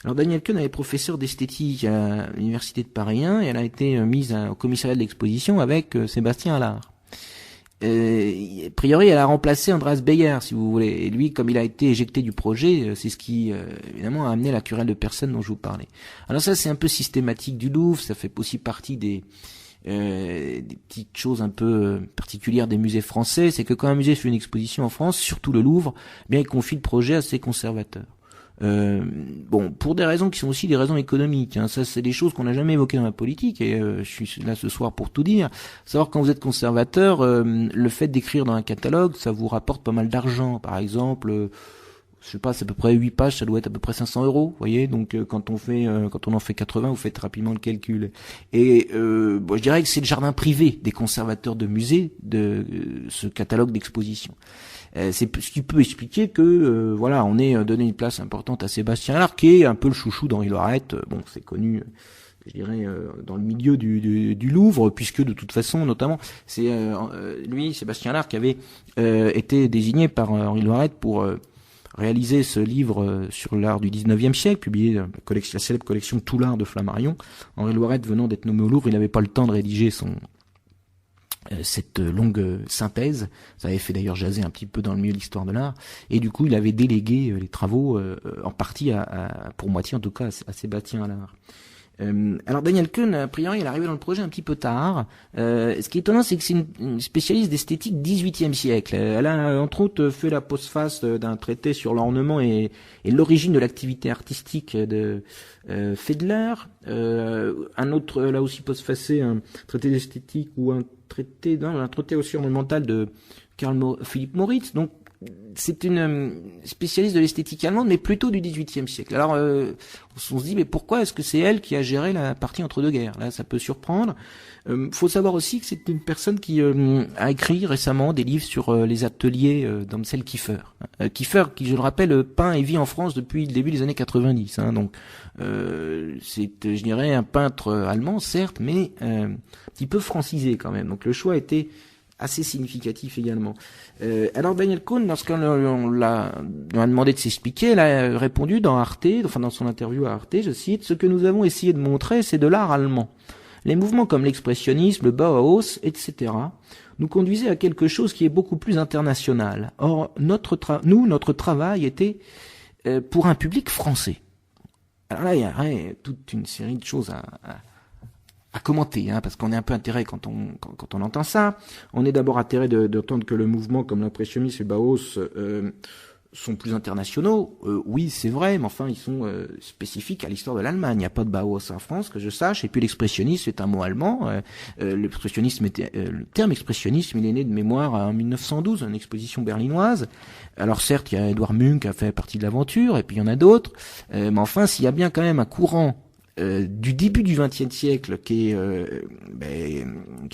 Alors Daniel Cohn est professeur d'esthétique à l'université de Paris 1, et elle a été mise au commissariat de l'exposition avec Sébastien Allard. A priori, elle a remplacé Andreas Beyer, si vous voulez. Et lui, comme il a été éjecté du projet, c'est ce qui, évidemment, a amené la querelle de personnes dont je vous parlais. Alors ça, c'est un peu systématique du Louvre. Ça fait aussi partie des petites choses un peu particulières des musées français. C'est que quand un musée fait une exposition en France, surtout le Louvre, il confie le projet à ses conservateurs. Pour des raisons qui sont aussi des raisons économiques, ça c'est des choses qu'on n'a jamais évoquées dans la politique, et je suis là ce soir pour tout dire. Savoir quand vous êtes conservateur, le fait d'écrire dans un catalogue, ça vous rapporte pas mal d'argent. Par exemple, je sais pas, c'est à peu près 8 pages, ça doit être à peu près 500 €, vous voyez. Donc quand on en fait 80, vous faites rapidement le calcul. Et je dirais que c'est le jardin privé des conservateurs de musées de ce catalogue d'exposition. C'est ce qui peut expliquer que on ait donné une place importante à Sébastien Allard, qui est un peu le chouchou d'Henri Loiret. Bon, c'est connu, je dirais, dans le milieu du Louvre, puisque de toute façon, notamment, c'est lui, Sébastien Allard, qui avait été désigné par Henri Loiret pour réaliser ce livre sur l'art du 19e siècle, publié la célèbre collection Tout l'art de Flammarion. Henri Loiret venant d'être nommé au Louvre, il n'avait pas le temps de rédiger cette longue synthèse. Ça avait fait d'ailleurs jaser un petit peu dans le milieu de l'histoire de l'art, et du coup il avait délégué les travaux en partie pour moitié en tout cas à Sébastien Allard. Alors Daniel Cohn, a priori, il est arrivé dans le projet un petit peu tard. Ce qui est étonnant, c'est que c'est une spécialiste d'esthétique 18e siècle. Elle a entre autres fait la postface d'un traité sur l'ornement et l'origine de l'activité artistique de Fiedler. Un autre, là aussi postfacé, un traité d'esthétique ou un traité aussi ornemental de Philippe Moritz. Donc c'est une spécialiste de l'esthétique allemande, mais plutôt du XVIIIe siècle. Alors, on se dit, mais pourquoi est-ce que c'est elle qui a géré la partie entre-deux-guerres? Là, ça peut surprendre. Faut savoir aussi que c'est une personne qui a écrit récemment des livres sur les ateliers d'Amsel Kiefer. Kiefer, qui, je le rappelle, peint et vit en France depuis le début des années 90. Donc, c'est, je dirais, un peintre allemand, certes, mais un petit peu francisé quand même. Donc, le choix était assez significatif également. Alors Danielle Cohn, lorsqu'on l'a demandé de s'expliquer, elle a répondu dans Arte, enfin dans son interview à Arte, je cite: ce que nous avons essayé de montrer, c'est de l'art allemand. Les mouvements comme l'expressionnisme, le Bauhaus, etc. nous conduisaient à quelque chose qui est beaucoup plus international. Or, notre travail était pour un public français. Alors là, il y a toute une série de choses à commenter, parce qu'on est un peu atterré quand on entend ça. On est d'abord atterré d'entendre que le mouvement comme l'impressionnisme et le Bauhaus sont plus internationaux. Oui, c'est vrai, mais enfin, ils sont spécifiques à l'histoire de l'Allemagne. Il n'y a pas de Bauhaus en France, que je sache. Et puis l'expressionnisme est un mot allemand. L'expressionnisme le terme expressionnisme, il est né de mémoire en 1912, une exposition berlinoise. Alors certes, il y a Edouard Munch qui a fait partie de l'aventure, et puis il y en a d'autres. Mais enfin, s'il y a bien quand même un courant du début du XXe siècle qui est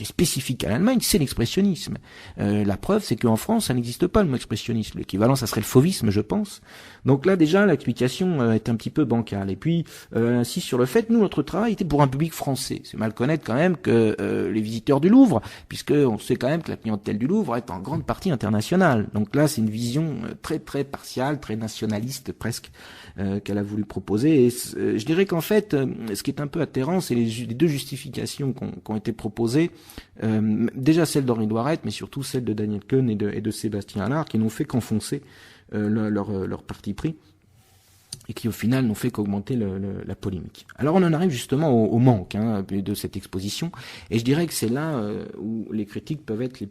spécifique à l'Allemagne, c'est l'expressionnisme. La preuve, c'est qu'en France, ça n'existe pas le mot expressionnisme. L'équivalent, ça serait le fauvisme, je pense. Donc là, déjà, l'explication est un petit peu bancale. Et puis, insiste sur le fait, nous, notre travail était pour un public français. C'est mal connaître quand même que les visiteurs du Louvre, puisque on sait quand même que la clientèle du Louvre est en grande partie internationale. Donc là, c'est une vision très très partiale, très nationaliste presque, qu'elle a voulu proposer. Et je dirais qu'en fait, ce qui est un peu atterrant, c'est les deux justifications qui ont été proposées. Déjà celle d'Henri Doiret, mais surtout celle de Danielle Cohn et de Sébastien Allard, qui n'ont fait qu'enfoncer leur parti pris et qui au final n'ont fait qu'augmenter la polémique. Alors on en arrive justement au manque de cette exposition, et je dirais que c'est là où les critiques peuvent être les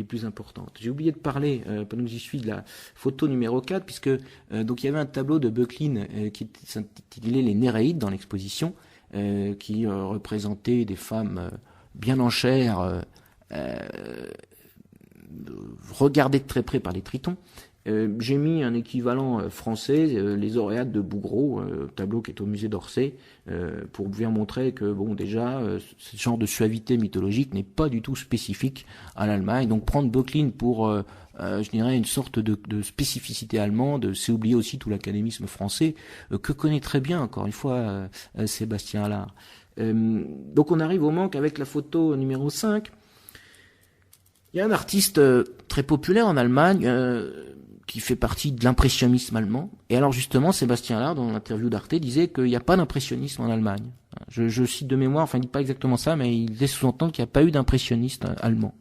plus importantes. J'ai oublié de parler, pendant que j'y suis, de la photo numéro 4, puisque donc il y avait un tableau de Böcklin qui s'intitulait Les Néréides dans l'exposition, qui représentait des femmes bien en chair, regardées de très près par les tritons. J'ai mis un équivalent français, les Oréades de Bouguereau, tableau qui est au musée d'Orsay, pour bien montrer que déjà ce genre de suavité mythologique n'est pas du tout spécifique à l'Allemagne. Donc prendre Böcklin pour je dirais une sorte de spécificité allemande, c'est oublier aussi tout l'académisme français que connaît très bien encore une fois Sébastien Allard. Donc on arrive au manque avec la photo numéro 5. Il y a un artiste très populaire en Allemagne qui fait partie de l'impressionnisme allemand. Et alors justement, Sébastien Allard, dans l'interview d'Arte, disait qu'il n'y a pas d'impressionnisme en Allemagne. Je cite de mémoire, enfin il ne dit pas exactement ça, mais il laisse sous-entendre qu'il n'y a pas eu d'impressionniste allemand.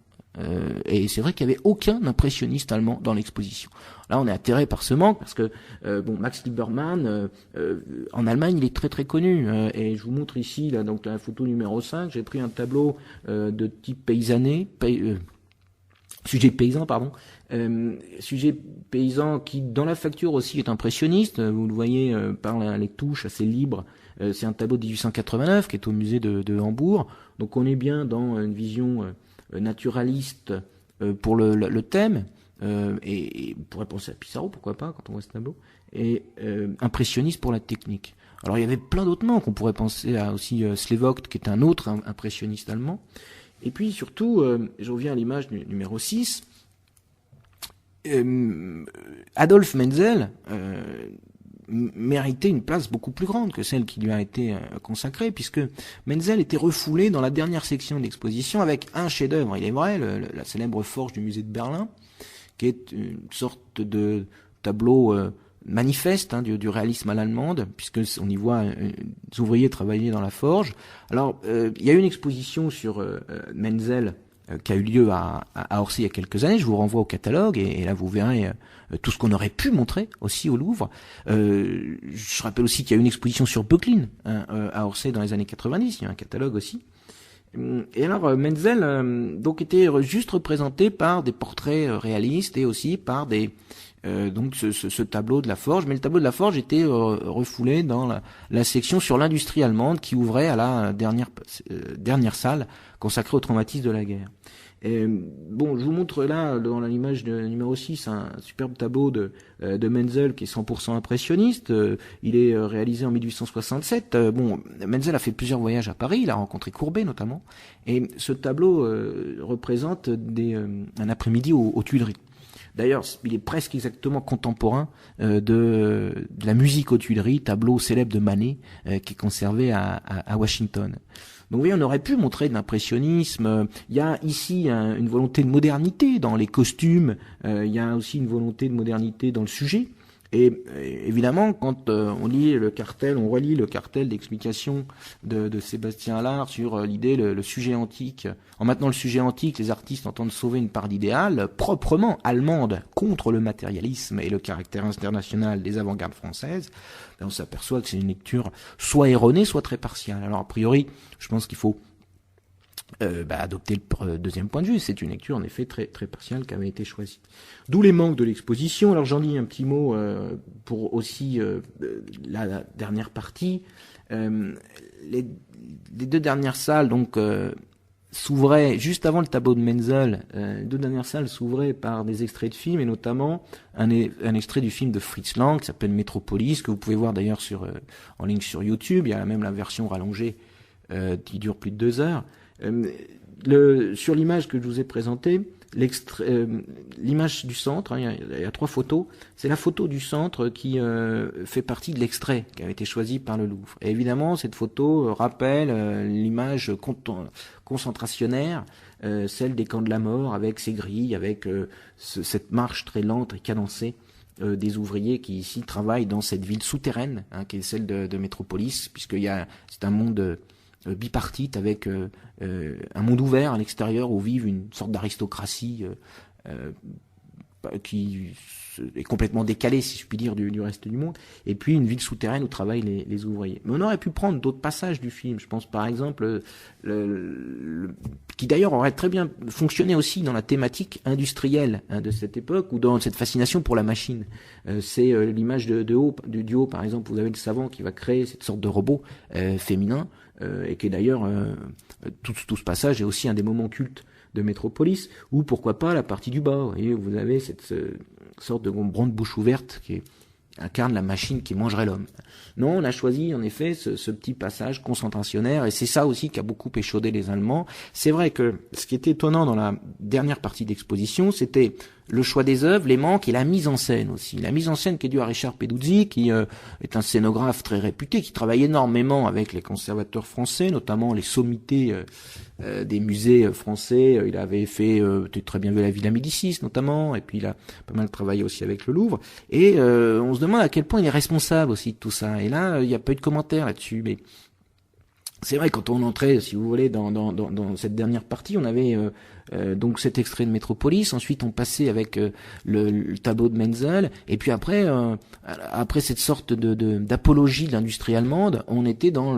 Et c'est vrai qu'il n'y avait aucun impressionniste allemand dans l'exposition. Là, on est atterré par ce manque, parce que Max Liebermann, en Allemagne, il est très très connu. Et je vous montre ici, là, donc la photo numéro 5, j'ai pris un tableau de type sujet paysan, pardon. Sujet paysan qui, dans la facture aussi, est impressionniste. Vous le voyez par les touches assez libres. C'est un tableau de 1889 qui est au musée de Hambourg. Donc on est bien dans une vision naturaliste pour le thème. Et on pourrait penser à Pissarro, pourquoi pas, quand on voit ce tableau. Et impressionniste pour la technique. Alors il y avait plein d'autres noms qu'on pourrait penser à aussi Slevogt, qui est un autre impressionniste allemand. Et puis surtout, je reviens à l'image numéro 6, Adolf Menzel méritait une place beaucoup plus grande que celle qui lui a été consacrée, puisque Menzel était refoulé dans la dernière section de l'exposition avec un chef-d'œuvre, il est vrai, la célèbre forge du musée de Berlin, qui est une sorte de tableau manifeste du réalisme à l'allemande, puisque on y voit des ouvriers travailler dans la forge. Alors, il y a eu une exposition sur Menzel qui a eu lieu à Orsay il y a quelques années. Je vous renvoie au catalogue et là vous verrez tout ce qu'on aurait pu montrer aussi au Louvre. Je rappelle aussi qu'il y a eu une exposition sur Böcklin à Orsay dans les années 90. Il y a un catalogue aussi. Et alors Menzel donc était juste représenté par des portraits réalistes et aussi par des Donc ce tableau de la forge, mais le tableau de la forge était refoulé dans la section sur l'industrie allemande qui ouvrait à la dernière salle consacrée au traumatisme de la guerre. Et, bon, je vous montre là, dans l'image numéro 6, un superbe tableau de Menzel qui est 100% impressionniste. Il est réalisé en 1867. Bon, Menzel a fait plusieurs voyages à Paris, il a rencontré Courbet notamment. Et ce tableau représente un après-midi aux Tuileries. D'ailleurs, il est presque exactement contemporain de la musique aux Tuileries, tableau célèbre de Manet qui est conservé à Washington. Donc oui, on aurait pu montrer de l'impressionnisme. Il y a ici une volonté de modernité dans les costumes. Il y a aussi une volonté de modernité dans le sujet. Et évidemment, quand on relit le cartel d'explication de Sébastien Allard sur l'idée, le sujet antique. En maintenant le sujet antique, les artistes entendent sauver une part d'idéal proprement allemande contre le matérialisme et le caractère international des avant-gardes françaises. Ben on s'aperçoit que c'est une lecture soit erronée, soit très partiale. Alors a priori, je pense qu'il faut adopter le deuxième point de vue. C'est une lecture en effet très très partiale qui avait été choisie. D'où les manques de l'exposition. Alors j'en dis un petit mot pour aussi la dernière partie. Les deux dernières salles donc s'ouvraient juste avant le tableau de Menzel. Les deux dernières salles s'ouvraient par des extraits de films et notamment un extrait du film de Fritz Lang qui s'appelle Métropolis, que vous pouvez voir d'ailleurs en ligne sur YouTube. Il y a même la version rallongée qui dure plus de 2 heures. Sur l'image que je vous ai présentée, l'image du centre, il y a 3 photos, c'est la photo du centre qui fait partie de l'extrait qui a été choisi par le Louvre. Et évidemment, cette photo rappelle l'image concentrationnaire, celle des camps de la mort, avec ces grilles, avec cette marche très lente et cadencée des ouvriers qui ici travaillent dans cette ville souterraine, qui est celle de Métropolis, c'est un monde bipartite avec un monde ouvert à l'extérieur où vivent une sorte d'aristocratie qui est complètement décalée, si je puis dire, du reste du monde, et puis une ville souterraine où travaillent les ouvriers. Mais on aurait pu prendre d'autres passages du film. Je pense par exemple qui d'ailleurs aurait très bien fonctionné aussi dans la thématique industrielle de cette époque, ou dans cette fascination pour la machine. C'est l'image du haut, par exemple. Vous avez le savant qui va créer cette sorte de robot féminin, et qui est d'ailleurs tout ce passage est aussi un des moments cultes de Métropolis, ou pourquoi pas la partie du bas. Vous voyez, vous avez cette sorte de grande bouche ouverte qui incarne la machine qui mangerait l'homme. Non, on a choisi en effet ce petit passage concentrationnaire, et c'est ça aussi qui a beaucoup échaudé les Allemands. C'est vrai que ce qui était étonnant dans la dernière partie d'exposition, c'était le choix des œuvres, les manques et la mise en scène aussi. La mise en scène qui est due à Richard Peduzzi, qui est un scénographe très réputé, qui travaille énormément avec les conservateurs français, notamment les sommités des musées français. Il avait fait, tu as très bien vu la Villa Médicis notamment, et puis il a pas mal travaillé aussi avec le Louvre. Et on se demande à quel point il est responsable aussi de tout ça. Et là, il n'y a pas eu de commentaire là-dessus, mais c'est vrai, quand on entrait, si vous voulez, dans cette dernière partie, on avait donc cet extrait de Métropolis. Ensuite, on passait avec le tableau de Menzel. Et puis après cette sorte d'apologie de l'industrie allemande, on était dans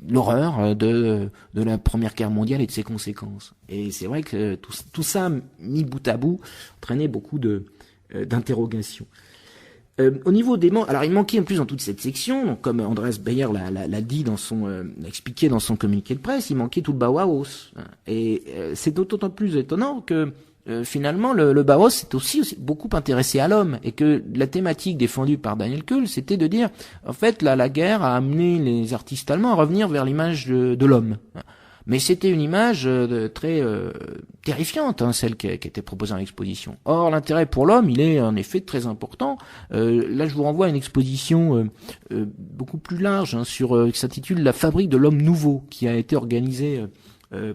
l'horreur de la Première Guerre mondiale et de ses conséquences. Et c'est vrai que tout ça, mis bout à bout, entraînait beaucoup d'interrogations. Au niveau des manques, alors il manquait en plus dans toute cette section, donc comme Andreas Bayer l'a dit l'a expliqué dans son communiqué de presse, il manquait tout le Bauhaus. Et c'est d'autant plus étonnant que finalement le Bauhaus s'est aussi beaucoup intéressé à l'homme, et que la thématique défendue par Daniel Kuhl, c'était de dire en fait la guerre a amené les artistes allemands à revenir vers l'image de l'homme. Mais c'était une image très terrifiante, celle qui était proposée dans l'exposition. Or, l'intérêt pour l'homme, il est en effet très important. Là, je vous renvoie à une exposition beaucoup plus large qui s'intitule La fabrique de l'homme nouveau, qui a été organisée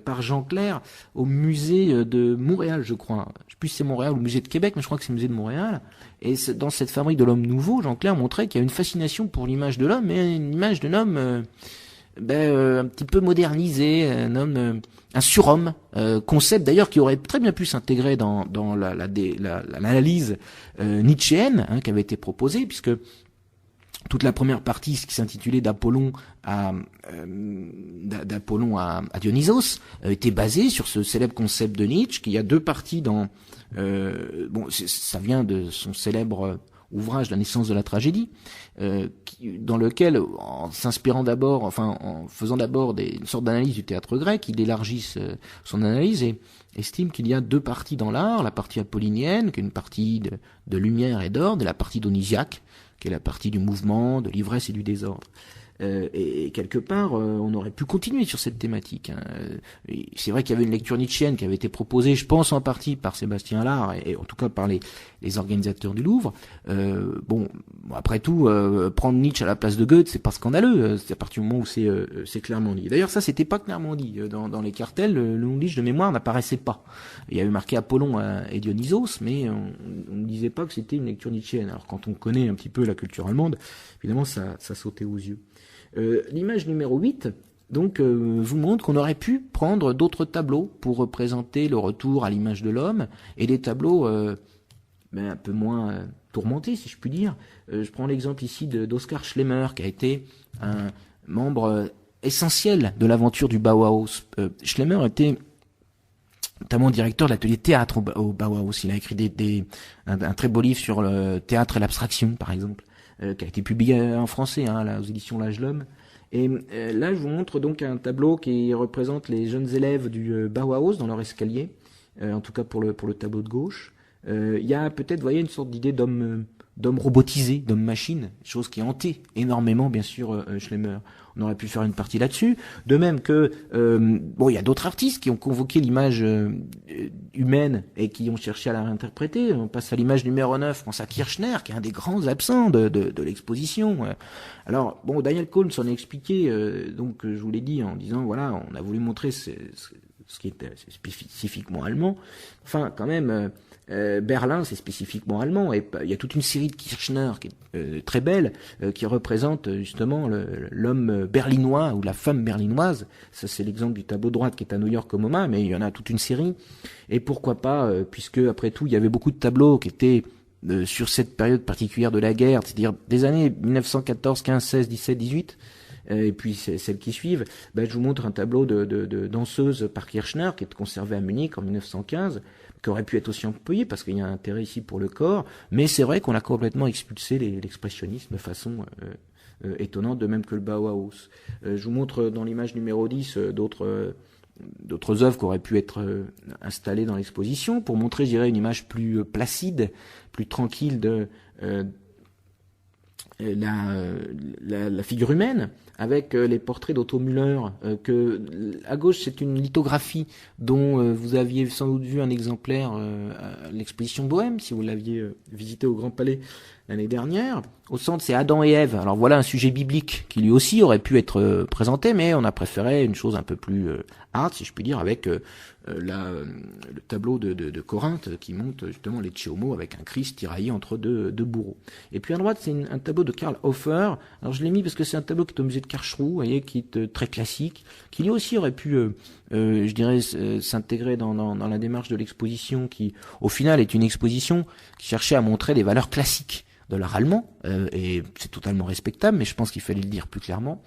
par Jean Clair au musée de Montréal, je crois. Je sais plus si c'est Montréal ou le musée de Québec, mais je crois que c'est le musée de Montréal. Et dans cette fabrique de l'homme nouveau, Jean Clair montrait qu'il y a une fascination pour l'image de l'homme, mais une image d'un homme un petit peu modernisé, un surhomme, concept d'ailleurs qui aurait très bien pu s'intégrer dans l'analyse nietzschéenne qui avait été proposée, puisque toute la première partie, ce qui s'intitulait d'Apollon à Dionysos, était basée sur ce célèbre concept de Nietzsche, qu'il y a deux parties dans... ça vient de son célèbre ouvrage La naissance de la tragédie, dans lequel, en s'inspirant d'abord, en faisant d'abord une sorte d'analyse du théâtre grec, il élargit son analyse et estime qu'il y a deux parties dans l'art, la partie apollinienne, qui est une partie de lumière et d'ordre, et la partie dionysiaque, qui est la partie du mouvement, de l'ivresse et du désordre. Et quelque part, on aurait pu continuer sur cette thématique. C'est vrai qu'il y avait une lecture nietzschéenne qui avait été proposée, je pense en partie par Sébastien Allard, et en tout cas par les organisateurs du Louvre. Après tout, prendre Nietzsche à la place de Goethe, c'est pas scandaleux. C'est à partir du moment où c'est clairement dit. D'ailleurs, ça, c'était pas clairement dit. Dans les cartels, le nom Nietzsche de mémoire n'apparaissait pas. Il y avait marqué Apollon et Dionysos, mais on ne disait pas que c'était une lecture nietzschéenne. Alors quand on connaît un petit peu la culture allemande, évidemment, ça sautait aux yeux. L'image numéro 8 donc vous montre qu'on aurait pu prendre d'autres tableaux pour représenter le retour à l'image de l'homme, et des tableaux un peu moins tourmentés, si je puis dire. Je prends l'exemple ici d'Oskar Schlemmer, qui a été un membre essentiel de l'aventure du Bauhaus. Schlemmer était notamment directeur de l'atelier théâtre au Bauhaus. Il a écrit un très beau livre sur le théâtre et l'abstraction, par exemple, qui a été publié en français aux éditions L'Âge de l'Homme. Et là, je vous montre donc un tableau qui représente les jeunes élèves du Bauhaus dans leur escalier, en tout cas pour le tableau de gauche. Il y a peut-être, vous voyez, une sorte d'idée d'homme robotisé, d'homme machine, chose qui hantait énormément, bien sûr, Schlemmer. On aurait pu faire une partie là-dessus. De même que, il y a d'autres artistes qui ont convoqué l'image humaine et qui ont cherché à la réinterpréter. On passe à l'image numéro 9, pense à Kirchner, qui est un des grands absents de l'exposition. Alors, Daniel Cohn s'en a expliqué, donc je vous l'ai dit en disant, voilà, on a voulu montrer ce qui est spécifiquement allemand. Enfin, quand même... Berlin, c'est spécifiquement allemand, et il y a toute une série de Kirchner qui est très belle, qui représente justement l'homme berlinois ou la femme berlinoise. Ça, c'est l'exemple du tableau de droite qui est à New York au MoMA, mais il y en a toute une série. Et pourquoi pas, puisque après tout, il y avait beaucoup de tableaux qui étaient sur cette période particulière de la guerre, c'est-à-dire des années 1914, 15, 16, 17, 18, et puis celles qui suivent. Je vous montre un tableau de danseuse par Kirchner qui est conservé à Munich en 1915, qui aurait pu être aussi employé parce qu'il y a un intérêt ici pour le corps, mais c'est vrai qu'on a complètement expulsé l'expressionnisme de façon étonnante, de même que le Bauhaus. Je vous montre dans l'image numéro 10 d'autres œuvres qui auraient pu être installées dans l'exposition pour montrer, je dirais, une image plus placide, plus tranquille de la figure humaine, avec les portraits d'Otto Müller, que à gauche c'est une lithographie dont vous aviez sans doute vu un exemplaire à l'exposition Bohème, si vous l'aviez visité au Grand Palais l'année dernière. Au centre, c'est Adam et Ève. Alors voilà un sujet biblique qui lui aussi aurait pu être présenté, mais on a préféré une chose un peu plus hard, si je puis dire, avec le tableau de Corinthe qui montre justement les Homo avec un Christ tiraillé entre deux bourreaux. Et puis à droite, c'est un tableau de Karl Hofer. Alors je l'ai mis parce que c'est un tableau qui est au musée de Karlsruhe, vous voyez, qui est très classique, qui lui aussi aurait pu, je dirais, s'intégrer dans la démarche de l'exposition, qui au final est une exposition qui cherchait à montrer des valeurs classiques de l'art allemand, et c'est totalement respectable, mais je pense qu'il fallait le dire plus clairement.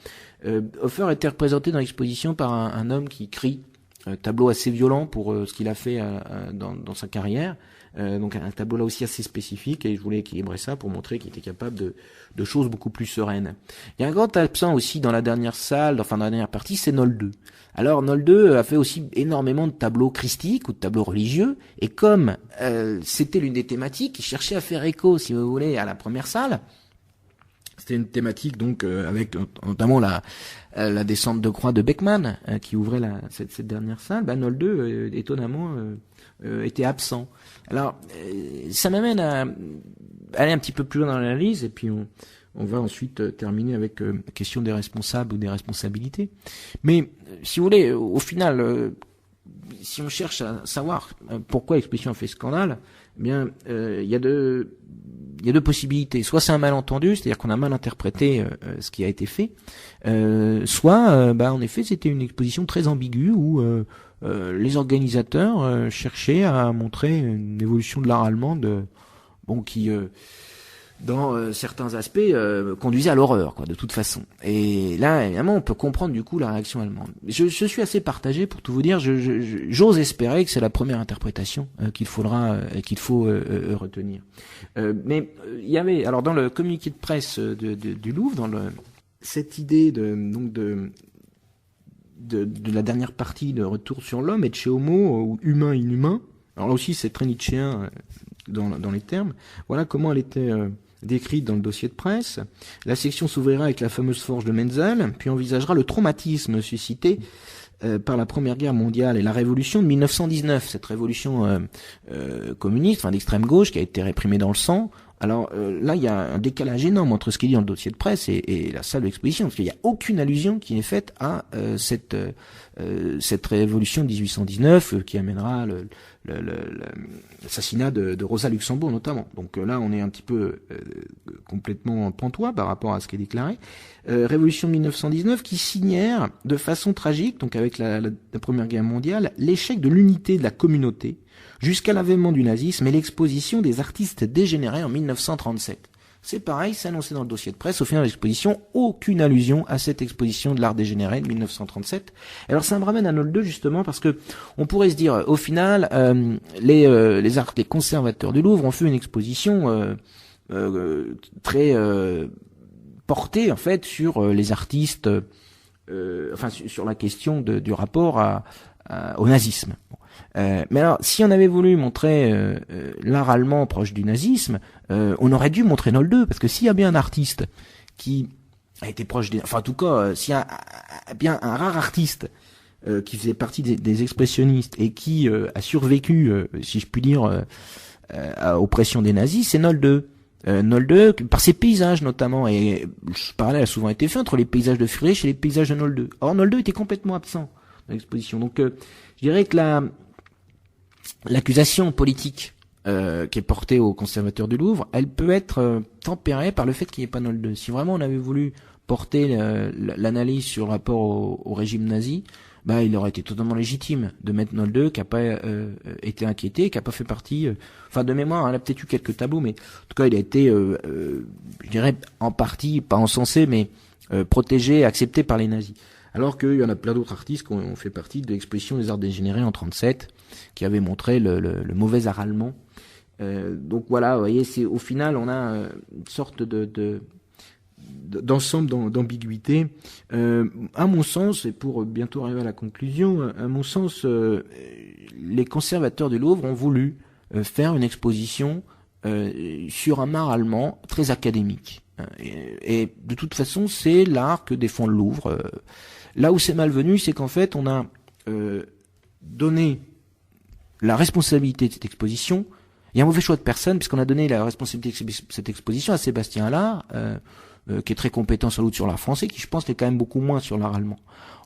Hofer était représenté dans l'exposition par un homme qui crie, tableau assez violent pour ce qu'il a fait dans sa carrière, donc un tableau là aussi assez spécifique, et je voulais équilibrer ça pour montrer qu'il était capable de choses beaucoup plus sereines. Il y a un grand absent aussi dans la dernière salle, dans la dernière partie, c'est Nolde. Alors Nolde a fait aussi énormément de tableaux christiques ou de tableaux religieux, et comme c'était l'une des thématiques, il cherchait à faire écho, si vous voulez, à la première salle. C'était une thématique donc avec notamment la descente de croix de Beckmann qui ouvrait cette dernière salle. Nolde étonnamment était absent. Alors ça m'amène à aller un petit peu plus loin dans l'analyse, et puis on va ensuite terminer avec la question des responsables ou des responsabilités. Mais si vous voulez, au final, si on cherche à savoir pourquoi l'exposition a fait scandale, eh bien, il y a deux possibilités. Soit c'est un malentendu, c'est-à-dire qu'on a mal interprété ce qui a été fait, soit, en effet, c'était une exposition très ambiguë où les organisateurs cherchaient à montrer une évolution de l'art allemand qui dans certains aspects, conduisait à l'horreur, quoi, de toute façon. Et là, évidemment, on peut comprendre du coup la réaction allemande. Je suis assez partagé, pour tout vous dire. J'ose espérer que c'est la première interprétation qu'il faut retenir. Mais il y avait, alors dans le communiqué de presse du Louvre, dans cette idée de la dernière partie de Retour sur l'homme, et de chez Homo, ou humain inhumain. Alors là aussi, c'est très nietzschéen dans les termes. Voilà comment elle était décrite dans le dossier de presse. La section s'ouvrira avec la fameuse forge de Menzel, puis envisagera le traumatisme suscité par la Première Guerre mondiale et la révolution de 1919, cette révolution communiste, enfin d'extrême gauche, qui a été réprimée dans le sang. Alors là, il y a un décalage énorme entre ce qui est dit dans le dossier de presse et la salle d'exposition, parce qu'il n'y a aucune allusion qui est faite à cette révolution de 1819 qui amènera l'assassinat de Rosa Luxembourg notamment. Donc là, on est un petit peu complètement pantois par rapport à ce qui est déclaré. Révolution de 1919 qui signèrent de façon tragique, donc avec la Première Guerre mondiale, l'échec de l'unité de la communauté jusqu'à l'avènement du nazisme et l'exposition des artistes dégénérés en 1937. C'est pareil, c'est annoncé dans le dossier de presse. Au final de l'exposition, aucune allusion à cette exposition de l'art dégénéré de 1937. Alors ça me ramène à Nolde justement parce que on pourrait se dire, au final, les conservateurs du Louvre ont fait une exposition très portée en fait sur les artistes, sur la question du rapport au nazisme. Mais alors, si on avait voulu montrer l'art allemand proche du nazisme, on aurait dû montrer Nolde, parce que s'il y a bien un artiste qui a été proche des... Enfin, en tout cas, s'il y a bien un rare artiste qui faisait partie des expressionnistes et qui a survécu, si je puis dire, aux pressions des nazis, c'est Nolde. Nolde, par ses paysages notamment, et ce parallèle a souvent été fait entre les paysages de Friedrich et les paysages de Nolde. Or, Nolde était complètement absent dans l'exposition. Donc, je dirais que l'accusation politique qui est portée aux conservateurs du Louvre, elle peut être tempérée par le fait qu'il n'y ait pas Nolde. Si vraiment on avait voulu porter l'analyse sur le rapport au régime nazi, il aurait été totalement légitime de mettre Nolde, qui n'a pas été inquiété, qui n'a pas fait partie... de mémoire, elle a peut-être eu quelques tabous, mais en tout cas, il a été, je dirais, en partie, pas encensé, mais protégé, accepté par les nazis. Alors qu'il y en a plein d'autres artistes qui ont fait partie de l'exposition des arts dégénérés en 37, qui avait montré le mauvais art allemand. Donc voilà, vous voyez, au final, on a une sorte d'ensemble d'ambiguïté. À mon sens, et pour bientôt arriver à la conclusion, à mon sens, les conservateurs du Louvre ont voulu faire une exposition sur un art allemand très académique. Et de toute façon, c'est l'art que défend le Louvre. Là où c'est malvenu, c'est qu'en fait, on a donné la responsabilité de cette exposition. Il y a un mauvais choix de personne, puisqu'on a donné la responsabilité de cette exposition à Sébastien Allard, qui est très compétent sans doute sur l'art français, qui je pense est quand même beaucoup moins sur l'art allemand.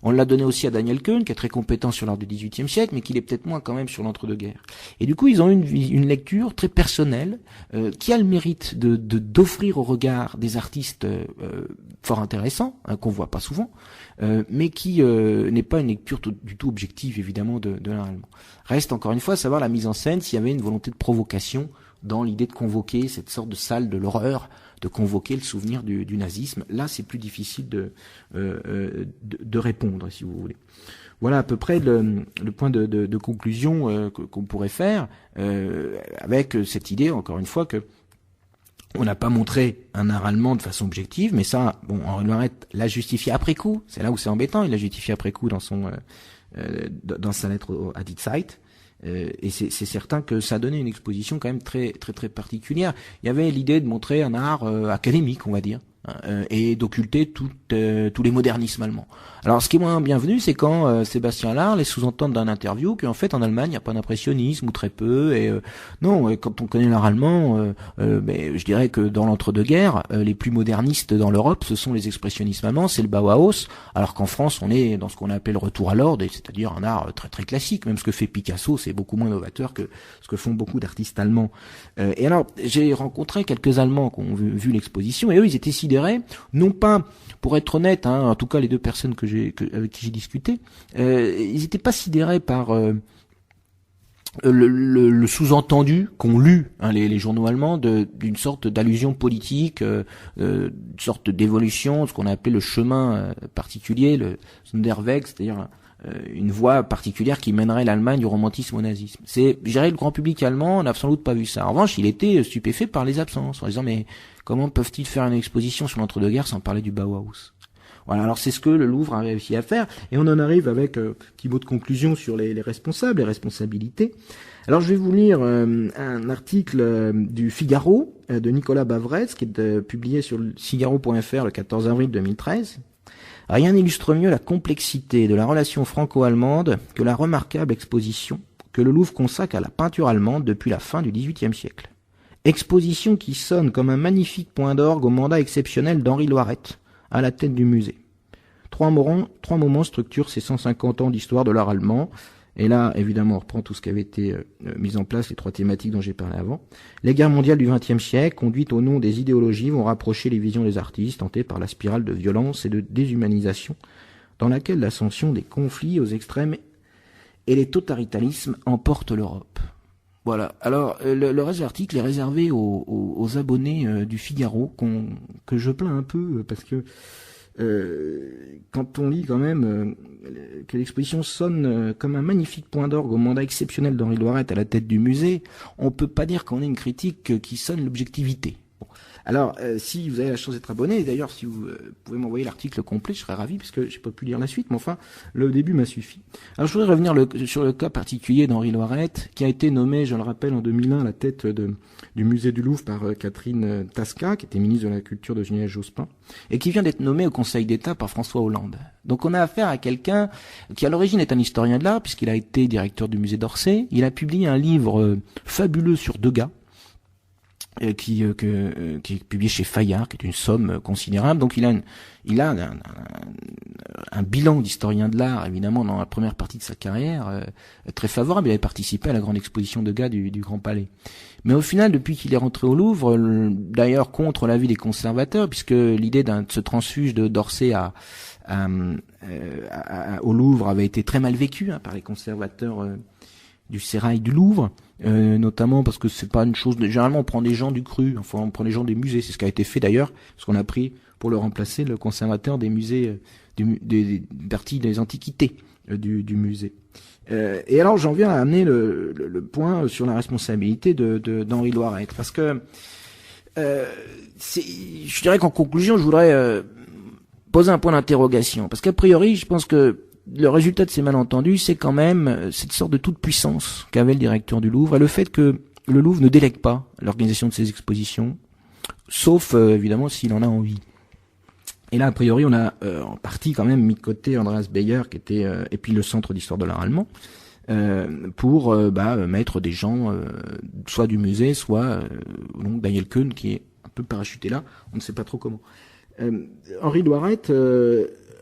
On l'a donné aussi à Daniel Kuhn, qui est très compétent sur l'art du XVIIIe siècle, mais qui l'est peut-être moins quand même sur l'entre-deux-guerres. Et du coup, ils ont une lecture très personnelle, qui a le mérite d'offrir au regard des artistes fort intéressants, qu'on voit pas souvent, mais qui n'est pas une lecture du tout objective, évidemment, de l'art allemand. Reste encore une fois à savoir la mise en scène, s'il y avait une volonté de provocation dans l'idée de convoquer cette sorte de salle de l'horreur, de convoquer le souvenir du nazisme. Là, c'est plus difficile de répondre, si vous voulez. Voilà à peu près le point de conclusion qu'on pourrait faire avec cette idée, encore une fois, que on n'a pas montré un art allemand de façon objective, mais ça, Henri Loiret l'a justifié après coup. C'est là où c'est embêtant, il l'a justifié après coup dans sa lettre à Die Zeit. Et c'est certain que ça donnait une exposition quand même très très très particulière. Il y avait l'idée de montrer un art académique, on va dire, et d'occulter tous les modernismes allemands. Alors ce qui est moins bienvenu, c'est quand Sébastien Allard laisse sous-entendre dans une interview qu'en fait en Allemagne il n'y a pas d'impressionnisme ou très peu, et non, quand on connaît l'art allemand, mais je dirais que dans l'entre-deux-guerres, les plus modernistes dans l'Europe, ce sont les expressionnismes allemands, c'est le Bauhaus, alors qu'en France on est dans ce qu'on appelle le retour à l'ordre, c'est-à-dire un art très très classique. Même ce que fait Picasso, c'est beaucoup moins novateur que ce que font beaucoup d'artistes allemands. Et alors j'ai rencontré quelques Allemands qui ont vu l'exposition, et eux ils étaient sidérés, non pas, pour être honnête, en tout cas les deux personnes avec qui j'ai discuté, ils n'étaient pas sidérés par
le sous-entendu qu'ont lu les journaux allemands d'une sorte d'allusion politique, une sorte d'évolution, ce qu'on a appelé le chemin particulier, le Sonderweg, c'est-à-dire une voie particulière qui mènerait l'Allemagne du romantisme au nazisme. Je dirais, le grand public allemand n'a sans doute pas vu ça. En revanche, il était stupéfait par les absences, en disant mais comment peuvent-ils faire une exposition sur l'entre-deux-guerres sans parler du Bauhaus? Voilà, alors c'est ce que le Louvre a réussi à faire, et on en arrive avec petit mot de conclusion sur les responsables, les responsabilités. Alors je vais vous lire un article du Figaro de Nicolas Bavrez, qui est publié sur le Figaro.fr le 14 avril 2013. Rien n'illustre mieux la complexité de la relation franco-allemande que la remarquable exposition que le Louvre consacre à la peinture allemande depuis la fin du XVIIIe siècle. Exposition qui sonne comme un magnifique point d'orgue au mandat exceptionnel d'Henri Loiret, à la tête du musée. Trois moments structurent ces 150 ans d'histoire de l'art allemand. Et là, évidemment, on reprend tout ce qui avait été mis en place, les trois thématiques dont j'ai parlé avant. Les guerres mondiales du XXe siècle, conduites au nom des idéologies, vont rapprocher les visions des artistes, tentées par la spirale de violence et de déshumanisation, dans laquelle l'ascension des conflits aux extrêmes et les totalitarismes emportent l'Europe. Voilà. Alors, le reste de l'article est réservé aux abonnés du Figaro, que je plains un peu, parce que quand on lit quand même que l'exposition sonne comme un magnifique point d'orgue au mandat exceptionnel d'Henri Loiret à la tête du musée, on peut pas dire qu'on ait une critique qui sonne l'objectivité. Bon. Alors, si vous avez la chance d'être abonné, et d'ailleurs si vous pouvez m'envoyer l'article complet, je serais ravi, parce que j'ai pas pu lire la suite, mais enfin, le début m'a suffi. Alors je voudrais revenir sur le cas particulier d'Henri Loiret, qui a été nommé, je le rappelle, en 2001 à la tête du musée du Louvre par Catherine Tasca, qui était ministre de la Culture de Geneviève Jospin, et qui vient d'être nommé au Conseil d'État par François Hollande. Donc on a affaire à quelqu'un qui à l'origine est un historien de l'art, puisqu'il a été directeur du musée d'Orsay. Il a publié un livre fabuleux sur Degas, qui est publié chez Fayard, qui est une somme considérable. Donc il a un bilan d'historien de l'art, évidemment, dans la première partie de sa carrière, très favorable. Il avait participé à la grande exposition Degas du Grand Palais. Mais au final, depuis qu'il est rentré au Louvre, d'ailleurs contre l'avis des conservateurs, puisque l'idée de ce transfuge d'Orsay au Louvre avait été très mal vécue par les conservateurs du sérail du Louvre, notamment parce que c'est pas une chose généralement on prend des gens du cru, enfin on prend des gens des musées, c'est ce qui a été fait d'ailleurs, parce qu'on a pris pour le remplacer le conservateur des musées des parties des antiquités du musée. Et alors j'en viens à amener le point sur la responsabilité d'Henri Loiret, parce que je dirais qu'en conclusion je voudrais poser un point d'interrogation, parce qu'a priori je pense que le résultat de ces malentendus, c'est quand même cette sorte de toute puissance qu'avait le directeur du Louvre, et le fait que le Louvre ne délègue pas l'organisation de ses expositions, sauf évidemment s'il en a envie. Et là, a priori, on a en partie quand même mis de côté Andreas Beyer, qui était et puis le Centre d'histoire de l'art allemand, pour mettre des gens soit du musée, soit donc Daniel Kuhn, qui est un peu parachuté là, on ne sait pas trop comment. Henri Loiret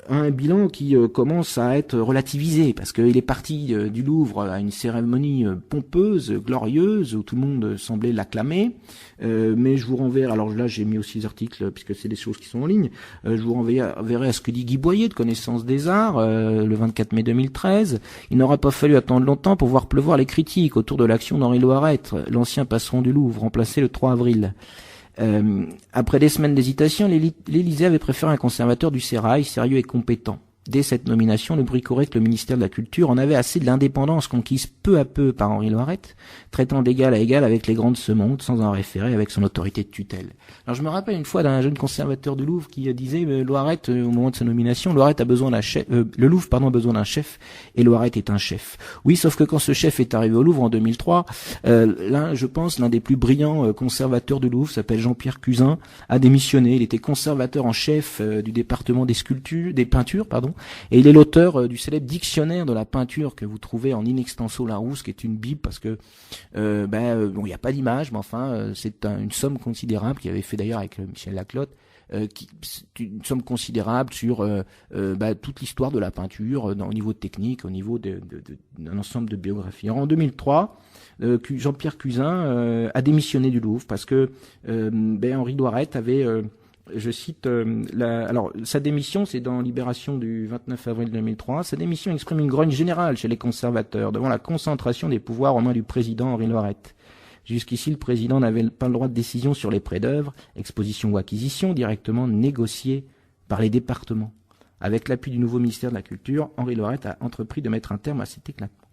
un bilan qui commence à être relativisé, parce qu'il est parti du Louvre à une cérémonie pompeuse, glorieuse, où tout le monde semblait l'acclamer, mais je vous renverrai, alors là j'ai mis aussi les articles, puisque c'est des choses qui sont en ligne, je vous renverrai à ce que dit Guy Boyer de Connaissance des Arts, le 24 mai 2013. Il n'aura pas fallu attendre longtemps pour voir pleuvoir les critiques autour de l'action d'Henri Loiret, l'ancien patron du Louvre, remplacé le 3 avril. Après des semaines d'hésitation, l'Élysée avait préféré un conservateur du sérail, sérieux et compétent. Dès cette nomination, le bricorait que le ministère de la Culture en avait assez de l'indépendance conquise peu à peu par Henri Loiret, traitant d'égal à égal avec les grands de ce monde, sans en référer avec son autorité de tutelle. Alors je me rappelle une fois d'un jeune conservateur du Louvre qui disait Loiret, au moment de sa nomination, Loiret a besoin d'un chef, le Louvre a besoin d'un chef, et Loiret est un chef. Oui, sauf que quand ce chef est arrivé au Louvre en 2003, je pense, l'un des plus brillants conservateurs du Louvre, s'appelle Jean-Pierre Cuzin, a démissionné. Il était conservateur en chef du département des peintures, et il est l'auteur du célèbre dictionnaire de la peinture que vous trouvez en in extenso Larousse, qui est une bible, parce que il n'y a pas d'image, mais enfin c'est une somme considérable qu'il avait fait d'ailleurs avec Michel Laclotte, une somme considérable sur toute l'histoire de la peinture au niveau technique, au niveau d'un ensemble de biographies. Alors, en 2003, Jean-Pierre Cuzin a démissionné du Louvre parce que Henri Loiret avait je cite, alors sa démission, c'est dans Libération du 29 avril 2003, sa démission exprime une grogne générale chez les conservateurs devant la concentration des pouvoirs aux mains du président Henri Laurette. Jusqu'ici, le président n'avait pas le droit de décision sur les prêts d'œuvres, expositions ou acquisitions directement négociés par les départements. Avec l'appui du nouveau ministère de la Culture, Henri Laurette a entrepris de mettre un terme à cet éclatement.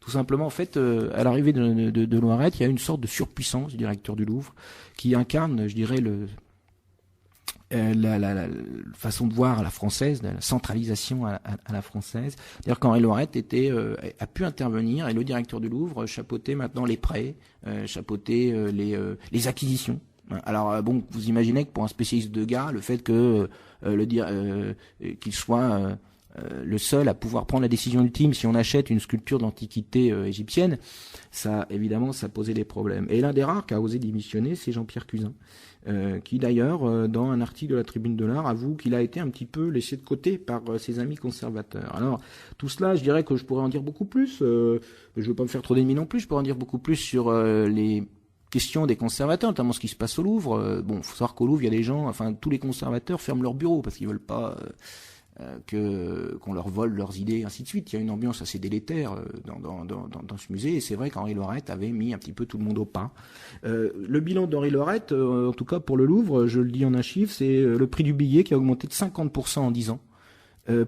Tout simplement, en fait, à l'arrivée de Laurette, il y a une sorte de surpuissance du directeur du Louvre qui incarne, je dirais, la façon de voir à la française, la centralisation à la française. C'est-à-dire qu'Henri Laurette a pu intervenir et le directeur du Louvre chapeautait maintenant les prêts, chapeautait les acquisitions. Alors bon, vous imaginez que pour un spécialiste de gars, le fait que qu'il soit le seul à pouvoir prendre la décision ultime si on achète une sculpture d'antiquité égyptienne, ça évidemment ça posait des problèmes. Et l'un des rares qui a osé démissionner, c'est Jean-Pierre Cuzin, qui d'ailleurs dans un article de la Tribune de l'Art avoue qu'il a été un petit peu laissé de côté par ses amis conservateurs. Alors tout cela, je dirais que je pourrais en dire beaucoup plus. Je ne veux pas me faire trop d'ennemis non plus. Je pourrais en dire beaucoup plus sur les question des conservateurs, notamment ce qui se passe au Louvre. Bon, faut savoir qu'au Louvre, il y a des gens, enfin tous les conservateurs ferment leur bureau parce qu'ils veulent pas qu'on leur vole leurs idées, ainsi de suite. Il y a une ambiance assez délétère dans ce musée, et c'est vrai qu'Henri Laurette avait mis un petit peu tout le monde au pas. Le bilan d'Henri Laurette, en tout cas pour le Louvre, je le dis en un chiffre, c'est le prix du billet qui a augmenté de 50% en 10 ans,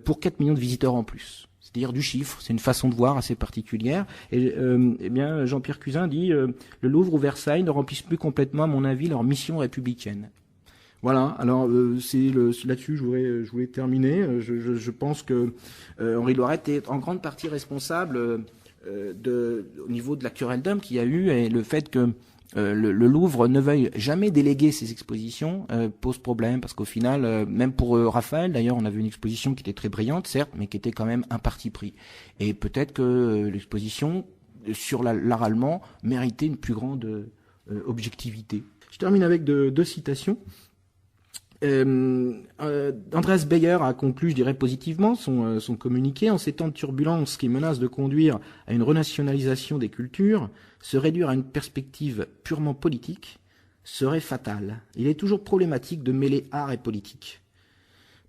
pour 4 millions de visiteurs en plus. C'est-à-dire du chiffre, c'est une façon de voir assez particulière. Et eh bien, Jean-Pierre Cuzin dit le Louvre ou Versailles ne remplissent plus complètement, à mon avis, leur mission républicaine. Voilà. Alors c'est là-dessus je voulais terminer. Je pense que Henri Laurette est en grande partie responsable au niveau de la querelle d'hommes qu'il y a eu et le fait que le Louvre ne veuille jamais déléguer ses expositions pose problème parce qu'au final, même pour Raphaël, d'ailleurs, on avait une exposition qui était très brillante, certes, mais qui était quand même un parti pris. Et peut-être que l'exposition sur l'art allemand méritait une plus grande objectivité. Je termine avec deux citations. Andreas Beyer a conclu, je dirais positivement, son communiqué. En ces temps de turbulence qui menacent de conduire à une renationalisation des cultures, se réduire à une perspective purement politique serait fatal. Il est toujours problématique de mêler art et politique.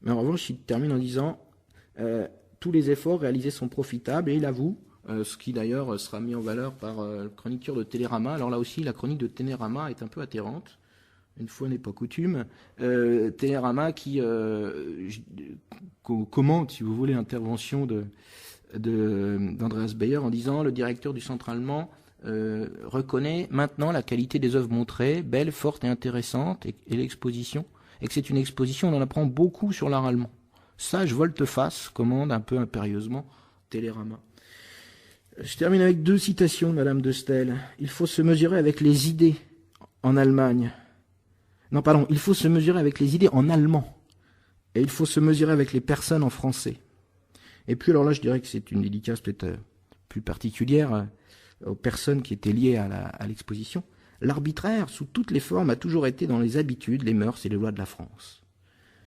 Mais en revanche, il termine en disant tous les efforts réalisés sont profitables, et il avoue, ce qui d'ailleurs sera mis en valeur par le chroniqueur de Télérama. Alors là aussi, la chronique de Télérama est un peu atterrante. Une fois n'est pas coutume, Télérama qui commente, si vous voulez, l'intervention d'Andreas Beyer en disant le directeur du centre allemand reconnaît maintenant la qualité des œuvres montrées, belles, fortes et intéressantes, et l'exposition, et que c'est une exposition où on apprend beaucoup sur l'art allemand. Sage volte-face, commande un peu impérieusement Télérama. Je termine avec deux citations de Madame de Stel. Il faut se mesurer avec les idées en Allemagne. Non, pardon, il faut se mesurer avec les idées en allemand. Et il faut se mesurer avec les personnes en français. Et puis alors là, je dirais que c'est une dédicace peut-être plus particulière aux personnes qui étaient liées à l'exposition. L'arbitraire, sous toutes les formes, a toujours été dans les habitudes, les mœurs et les lois de la France.